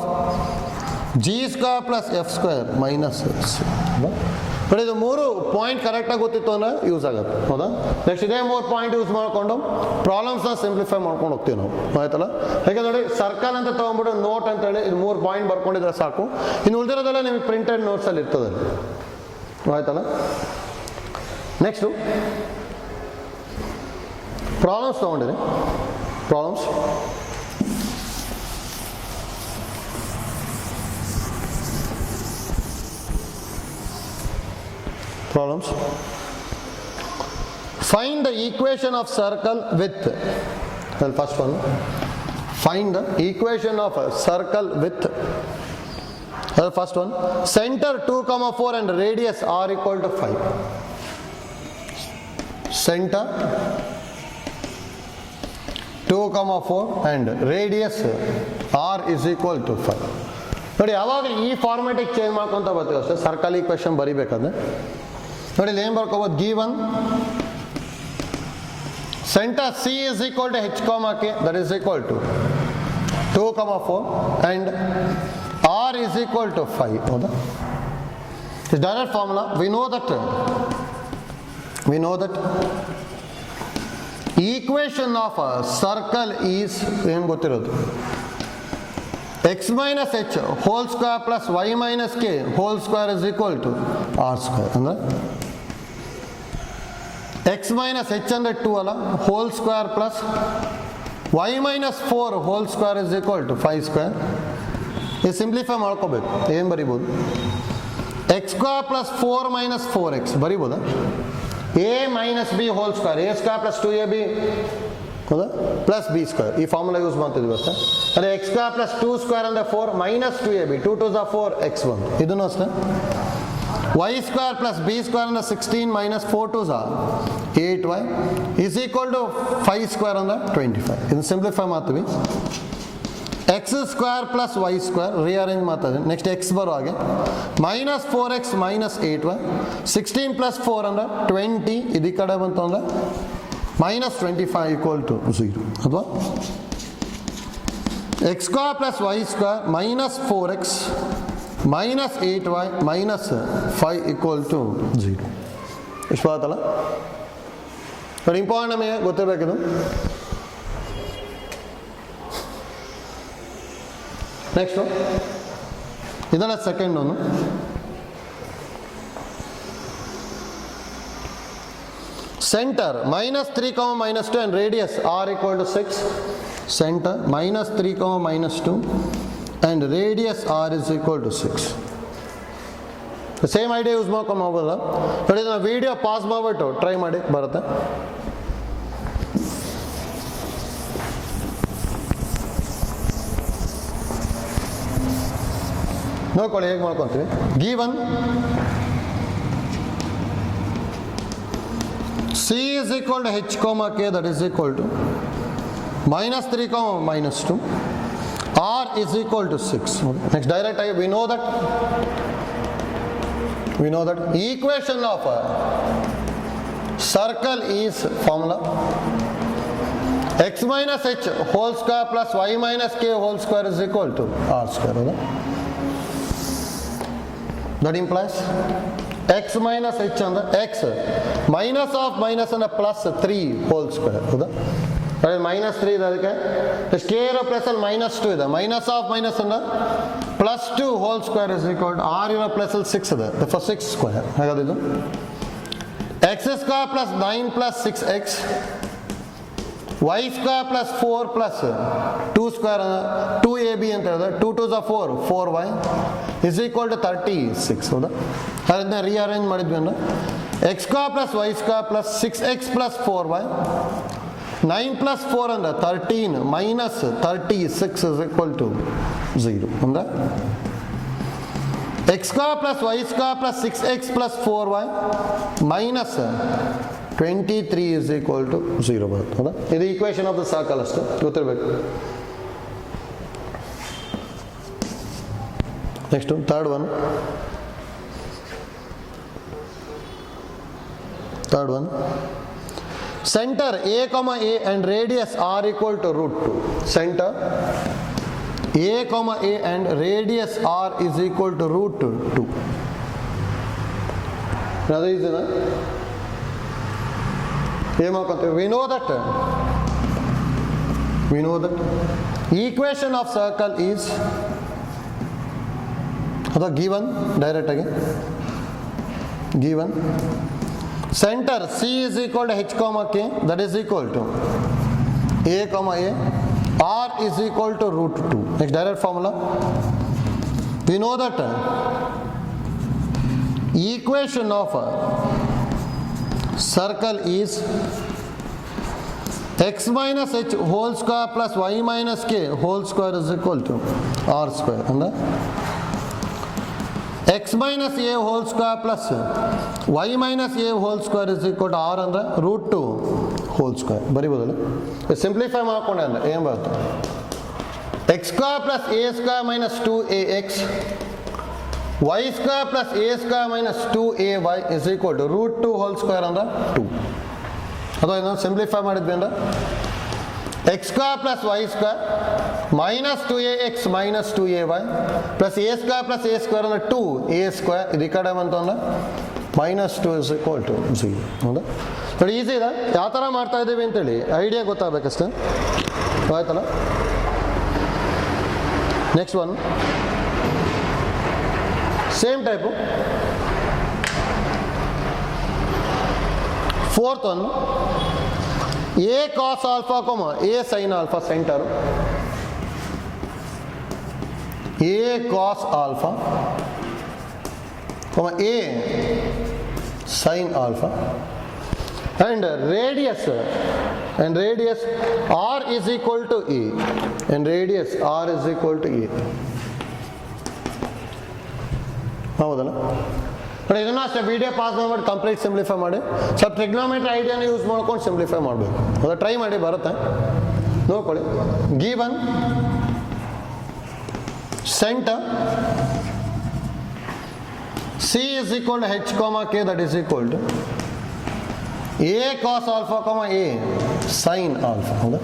g square plus f square minus x. But ಇದು ಮೂರು point ಕರೆಕ್ಟಾಗಿ ಗೊತ್ತಿತ್ತು ಅಂದರೆ use ಆಗುತ್ತೆ, ಹೌದಾ? Next ಇದೇ ಮೂರು point use ಮಾಡಿಕೊಂಡು ಪ್ರಾಬ್ಲಮ್ಸ್ನ ಸಿಂಪ್ಲಿಫೈ ಮಾಡ್ಕೊಂಡು ಹೋಗ್ತೀವಿ ನಾವು, ಆಯ್ತಲ್ಲ? ಯಾಕೆ ನೋಡಿ, ಸರ್ಕಲ್ ಅಂತ ತೊಗೊಂಡ್ಬಿಟ್ಟು ನೋಟ್ ಅಂತೇಳಿ ಇದು ಮೂರು ಪಾಯಿಂಟ್ ಬರ್ಕೊಂಡಿದ್ರೆ ಸಾಕು. ಇನ್ನು ಉಳಿದಿರೋದೆಲ್ಲ ನಿಮಗೆ ಪ್ರಿಂಟೆಡ್ ನೋಟ್ಸಲ್ಲಿ ಇರ್ತದೆ, ಆಯ್ತಲ್ಲ? ನೆಕ್ಸ್ಟು ಪ್ರಾಬ್ಲಮ್ಸ್ ತೊಗೊಂಡಿರಿ. Problems find the equation of circle with, well, first one, find the equation of a circle with, first one, center 2,4 and radius r equal to 5. Center 2,4 and radius r is equal to 5. ನೋಡಿ, ಯಾವಾಗ ಈ ಫಾರ್ಮ್ಯಾಟಿಗೆ change ಮಾಡ್ಕೊತ ಬರ್ತೀವಿ ಅಷ್ಟೇ circle equation ಬರಿಬೇಕಾದ್ರೆ. ನೋಡಿ, ಇಲ್ಲಿ ಏನು ಬರ್ಕೋಬೋದು, given centre C is equal to h comma k, that is equal to 2,4 and r is equal to 5. ಹೌದಾ? It's direct formula. We know that equation of a circle is ಏನು ಗೊತ್ತಿರೋದು, x minus h whole square plus y minus k whole square is equal to r square. ಅಂದ್ರೆ x minus h ಅಂದರೆ 2 ಅಲ್ಲ, whole square plus y minus 4 whole square is equal to 5 square. ಇದು simplify ಮಾಡ್ಕೋಬೇಕು. ಏನು ಬರಿಬೋದು, x square plus 4 minus 4x ಬರಿಬೋದಾ, a minus b whole square, a square plus 2ab, ಹೌದಾ, plus B square. ಈ formula use ಮಾಡ್ತಿದ್ವಿ ಅಷ್ಟೇ. ಅದೇ X square plus 2 square ಅಂದರೆ 4 ಮೈನಸ್ 2ab, 2 2 4 x ಬಂತು. ಇದನ್ನು ಅಷ್ಟೇ. y square plus B square ಅಂದರೆ 16 minus 4 2 8y is equal to 5 square ಅಂದರೆ 25. ಇದನ್ನು ಸಿಂಪ್ಲಿಫೈ ಮಾಡ್ತೀವಿ. X square plus Y square rearrange ಮಾಡ್ತಾ ಇದ್ದೀನಿ. ನೆಕ್ಸ್ಟ್ ಎಕ್ಸ್ ಬರೋ ಹಾಗೆ minus 4x minus 8y, 16 plus 4 ಅಂದರೆ 20, ಇದು ಕಡೆ ಬಂತು ಅಂದರೆ minus 25 equal to 0. ಅಥವಾ x square plus y square minus 4x minus 8y minus 5 equal to 0. ಇಷ್ಟು ಬರುತ್ತಲ್ಲ? ಬಟ್ ಇಂಪಾರ್ಟೆಂಟ್ ನಮಗೆ ಗೊತ್ತಿರಬೇಕಿದು. ನೆಕ್ಸ್ಟು ಇದನ್ನ ಸೆಕೆಂಡ್ ಒಂದು, center minus 3 comma minus 2 and radius r equal to 6. Center minus 3 comma minus 2 and radius r is equal to 6. The same idea use ಮಾಡ್ಕೊಂಡು ಹೋಗೋಲ್ಲ. ನೋಡಿ, ಇದನ್ನ video pause ಮಾಡಿಬಿಟ್ಟು ಟ್ರೈ ಮಾಡಿ, ಬರುತ್ತೆ. ನೋಡ್ಕೊಳ್ಳಿ ಹೇಗೆ ಮಾಡ್ಕೊತೀವಿ. Given C is equal to h comma k, that is equal to minus 3 comma minus 2, r is equal to 6. Next direct we know that equation of a circle is formula x minus h whole square plus y minus k whole square is equal to r square. That implies x minus h ಅಂದರೆ x minus of minus ಅಂದರೆ plus 3 whole square. ಹೌದಾ? Minus 3 ಇದೆ, ಅದಕ್ಕೆ k ಇರೋ ಪ್ಲೇಸಲ್ಲಿ minus 2 ಇದೆ. Minus of minus ಅಂದರೆ plus 2 whole square is equal to r ಇರೋ ಪ್ಲೇಸಲ್ಲಿ 6 ಇದೆ, ಫಾರ್ 6 ಸ್ಕ್ವೇರ್. ಹಾಗಾದ್ರೆ ಇದು x square plus 9 plus 6x, y square plus 4 plus 2 square 2ab ಅಂತ ಹೇಳಿದ್ರೆ 2 2s are 4 4y is equal to 36 ಹೌದಾ. ಅದನ್ನ ರೀಅರೇಂಜ್ ಮಾಡಿದ್ವಿ ಅಂದ್ರೆ x square plus y square plus 6x plus 4y 9 plus 4 ಅಂದ್ರೆ 13 minus 36 is equal to 0 ಅಂದ್ರೆ x square plus y square plus 6x plus 4y minus 23 is equal to 0 ಬರುತ್ತೆ ಹೌದಾ. ಇದು equation of the circle ಅಷ್ಟೇ ಗೊತ್ತಿರಬೇಕು. Next third one center a comma a and radius r equal to root 2. Center a comma a and radius r is equal to root 2. Another is we know that equation of circle is given direct again given. Center C is equal to h comma k, that is equal to a comma a, r is equal to root 2. Next direct formula, we know that equation of circle is x minus h whole square plus y minus k whole square is equal to r square. And x minus a whole square plus y minus a whole square is equal to r ಅಂದ್ರೆ root 2 whole square ಬರಿಬೋದಲ್ಲ. Simplify ಮಾಡ್ಕೊಂಡೆ ಅಂದ್ರೆ ಏನು ಬರುತ್ತೆ, x square plus a square minus 2ax y square plus a square minus 2ay is equal to root 2 whole square ಅಂದ್ರೆ 2. ಅಥವಾ ಇದನ್ನು simplify ಮಾಡಿದ್ವಿ ಅಂದ್ರೆ x square plus y square minus 2ax minus 2ay plus a square ಅಂದ್ರೆ 2a square ಇದು ಈ ಕಡೆ ಬಂತು ಅಂದ್ರೆ minus 2 is equal to 0 ಹೌದಾ. ನೋಡಿ ಈಸಿ ಇದೆ, ಯಾವ ಥರ ಮಾಡ್ತಾ ಇದ್ದೀವಿ ಅಂತೇಳಿ ಐಡಿಯಾ ಗೊತ್ತಾಗಬೇಕಷ್ಟೇ ಆಯ್ತಲ್ಲ. Next one same type. Fourth one a cos alpha comma a sin alpha. Center a cos alpha comma a sin alpha and radius r is equal to a and radius r is equal to a ಹೌದಲ್ಲ. ನೋಡಿ ಇದನ್ನು ಅಷ್ಟೇ video pause ಮಾಡಿ complete simplify ಮಾಡಿ ಸ್ವಲ್ಪ trigonometry ಐಡಿಯಾನ use ಮಾಡ್ಕೊಂಡು simplify ಮಾಡಬೇಕು. ಅದು ಟ್ರೈ ಮಾಡಿ ಬರುತ್ತೆ ನೋಡ್ಕೊಳ್ಳಿ. Given centre C is equal to h comma k, that is equal to a cos alpha comma a sin alpha ಹೌದಾ.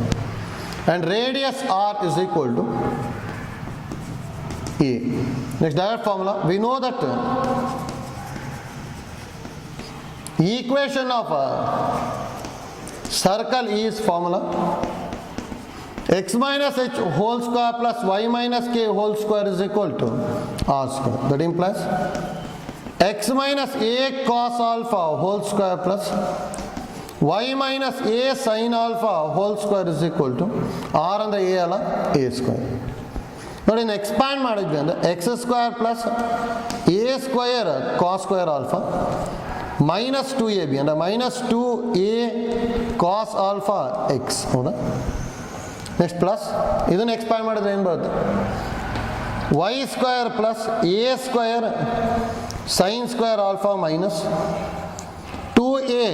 and radius r is equal to a. Next direct formula, we know that equation of a circle is formula x minus h whole square plus y minus k whole square is equal to r square. That implies x minus a cos alpha whole square plus y minus a sin alpha whole square is equal to r and a ಅಲ್ಲ a square. ನೋಡಿ ಇನ್ನು expand ಮಾಡಿದ್ವಿ ಅಂದರೆ X square plus A square cos square alpha minus 2ab ಅಂದರೆ minus 2a cos alpha x ಹೌದಾ. Next plus ಇದನ್ನು expand ಮಾಡಿದ್ರೆ ಏನು ಬರುತ್ತೆ, y square plus a square sine square alpha minus 2a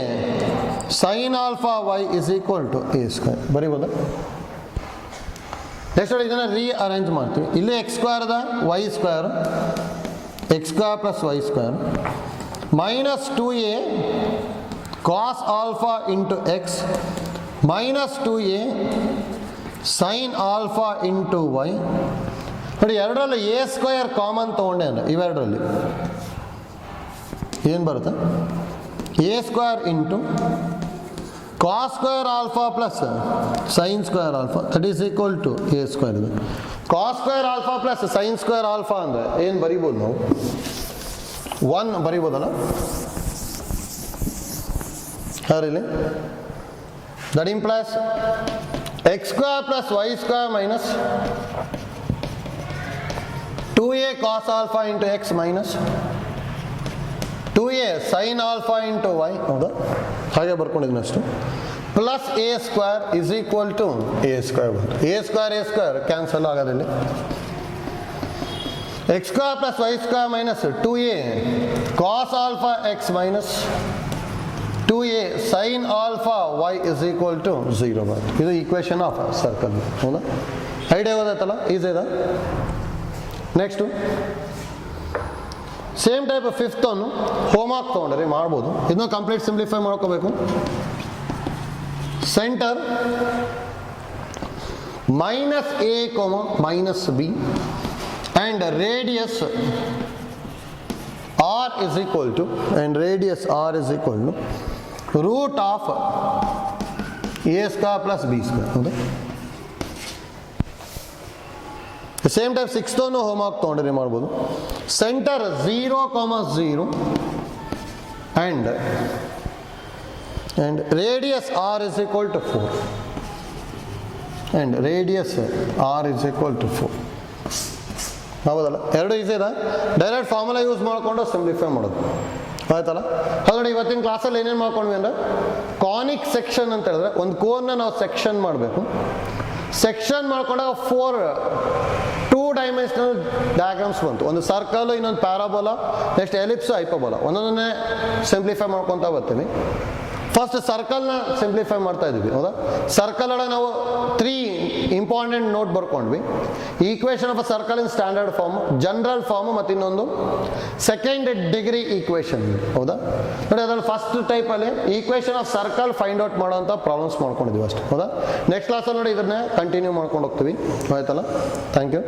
sine alpha y is equal to a square ಬರೀಬೋದಾ. Next ಇದನ್ನು rearrange ಮಾಡ್ತೀವಿ. ಇಲ್ಲಿ ಎಕ್ಸ್ ಸ್ಕ್ವೇರ್ದ Y square X square plus Y square minus 2a cos alpha into x minus 2a sin alpha into y. ನೋಡಿ ಎರಡರಲ್ಲಿ A square common ತೊಗೊಂಡೆ ಅಂದರೆ ಇವೆರಡರಲ್ಲಿ ಏನು ಬರುತ್ತೆ, A square into cos square alpha plus sine square alpha that is equal to A square. ಇದೆ cos square alpha plus sine square alpha ಅಂದರೆ ಏನು ಬರಿಬೋದು ನಾವು, 1 ಬರಿಬೋದಲ್ಲ. really? That implies x square plus y square minus 2a cos alpha into x minus 2a sin alpha into y, ಹೌದಾ? ಹಾಗೆ ಬರ್ಕೊಂಡಿದ್ದೀನಿ ಅಷ್ಟು. Plus a square is equal to A square ಬಂತು. A square cancel ಆಗೋದಿಲ್ಲ. x square plus y square minus 2a cos alpha x minus 2a sin alpha y is equal to 0 ಬಂತು. ಇದು equation of circle, ಹೌದಾ? Idea ಗೊತ್ತಾಯ್ತಲ್ಲ, easy ಇದೆ. Next same type fifth ಅನ್ನು homework ತೊಗೊಂಡ್ರಿ ಮಾಡ್ಬೋದು. ಇದನ್ನ ಕಂಪ್ಲೀಟ್ ಸಿಂಪ್ಲಿಫೈ ಮಾಡ್ಕೋಬೇಕು. Centre minus A minus B and radius r is equal to root of a square plus b square, ಹೌದಾ? ಸೇಮ್ ಟೈಪ್ ಸಿಕ್ಸ್ತ್ ಅನ್ನು ಹೋಮ್ವರ್ಕ್ ತೊಗೊಂಡ್ರಿ ಮಾಡ್ಬೋದು. Centre 0, 0 and radius r is equal to 4 and radius r is equal to 4. ಹೌದಲ್ಲ? ಎರಡು easy ಇದೆ. Direct formula use ಮಾಡಿಕೊಂಡು simplify ಮಾಡೋದು, ಆಯ್ತಲ್ಲ? ಹಾಗಾದ್ರೆ ಇವತ್ತಿನ ಕ್ಲಾಸಲ್ಲಿ ಏನೇನು ಮಾಡ್ಕೊಂಡ್ವಿ ಅಂದರೆ, ಕಾನಿಕ್ ಸೆಕ್ಷನ್ ಅಂತ ಹೇಳಿದ್ರೆ ಒಂದು ಕೋನ್ನ ನಾವು ಸೆಕ್ಷನ್ ಮಾಡಬೇಕು. ಸೆಕ್ಷನ್ ಮಾಡ್ಕೊಂಡಾಗ 2 ಡೈಮೆನ್ಷನಲ್ ಡಯಾಗ್ರಾಮ್ಸ್ ಬಂತು. ಒಂದು ಸರ್ಕಲ್, ಇನ್ನೊಂದು ಪ್ಯಾರಾಬೋಲಾ, ನೆಕ್ಸ್ಟ್ ಎಲಿಪ್ಸ್, ಹೈಪರ್ಬೋಲಾ. ಒಂದೊಂದನ್ನೇ ಸಿಂಪ್ಲಿಫೈ ಮಾಡ್ಕೊತಾ ಬರ್ತೀವಿ. ಫಸ್ಟ್ ಸರ್ಕಲ್ನ ಸಿಂಪ್ಲಿಫೈ ಮಾಡ್ತಾ ಇದ್ವಿ, ಹೌದಾ? ಸರ್ಕಲ್ ಒಳಗೆ ನಾವು 3 ಇಂಪಾರ್ಟೆಂಟ್ ನೋಟ್ ಬರ್ಕೊಂಡ್ವಿ. Equation of a circle in standard form, general form, ಮತ್ತು ಇನ್ನೊಂದು ಸೆಕೆಂಡ್ ಡಿಗ್ರಿ ಈಕ್ವೇಷನ್, ಹೌದಾ? ನೋಡಿ, ಅದರಲ್ಲಿ ಫಸ್ಟ್ ಟೈಪಲ್ಲಿ equation of circle find out ಮಾಡೋಂಥ ಪ್ರಾಬ್ಲಮ್ಸ್ ಮಾಡ್ಕೊಂಡಿದ್ವಿ ಅಷ್ಟೇ, ಹೌದಾ? ನೆಕ್ಸ್ಟ್ ಕ್ಲಾಸಲ್ಲಿ ನೋಡಿ ಇದನ್ನೇ ಕಂಟಿನ್ಯೂ ಮಾಡ್ಕೊಂಡು ಹೋಗ್ತೀವಿ, ಆಯ್ತಲ್ಲ? Thank you.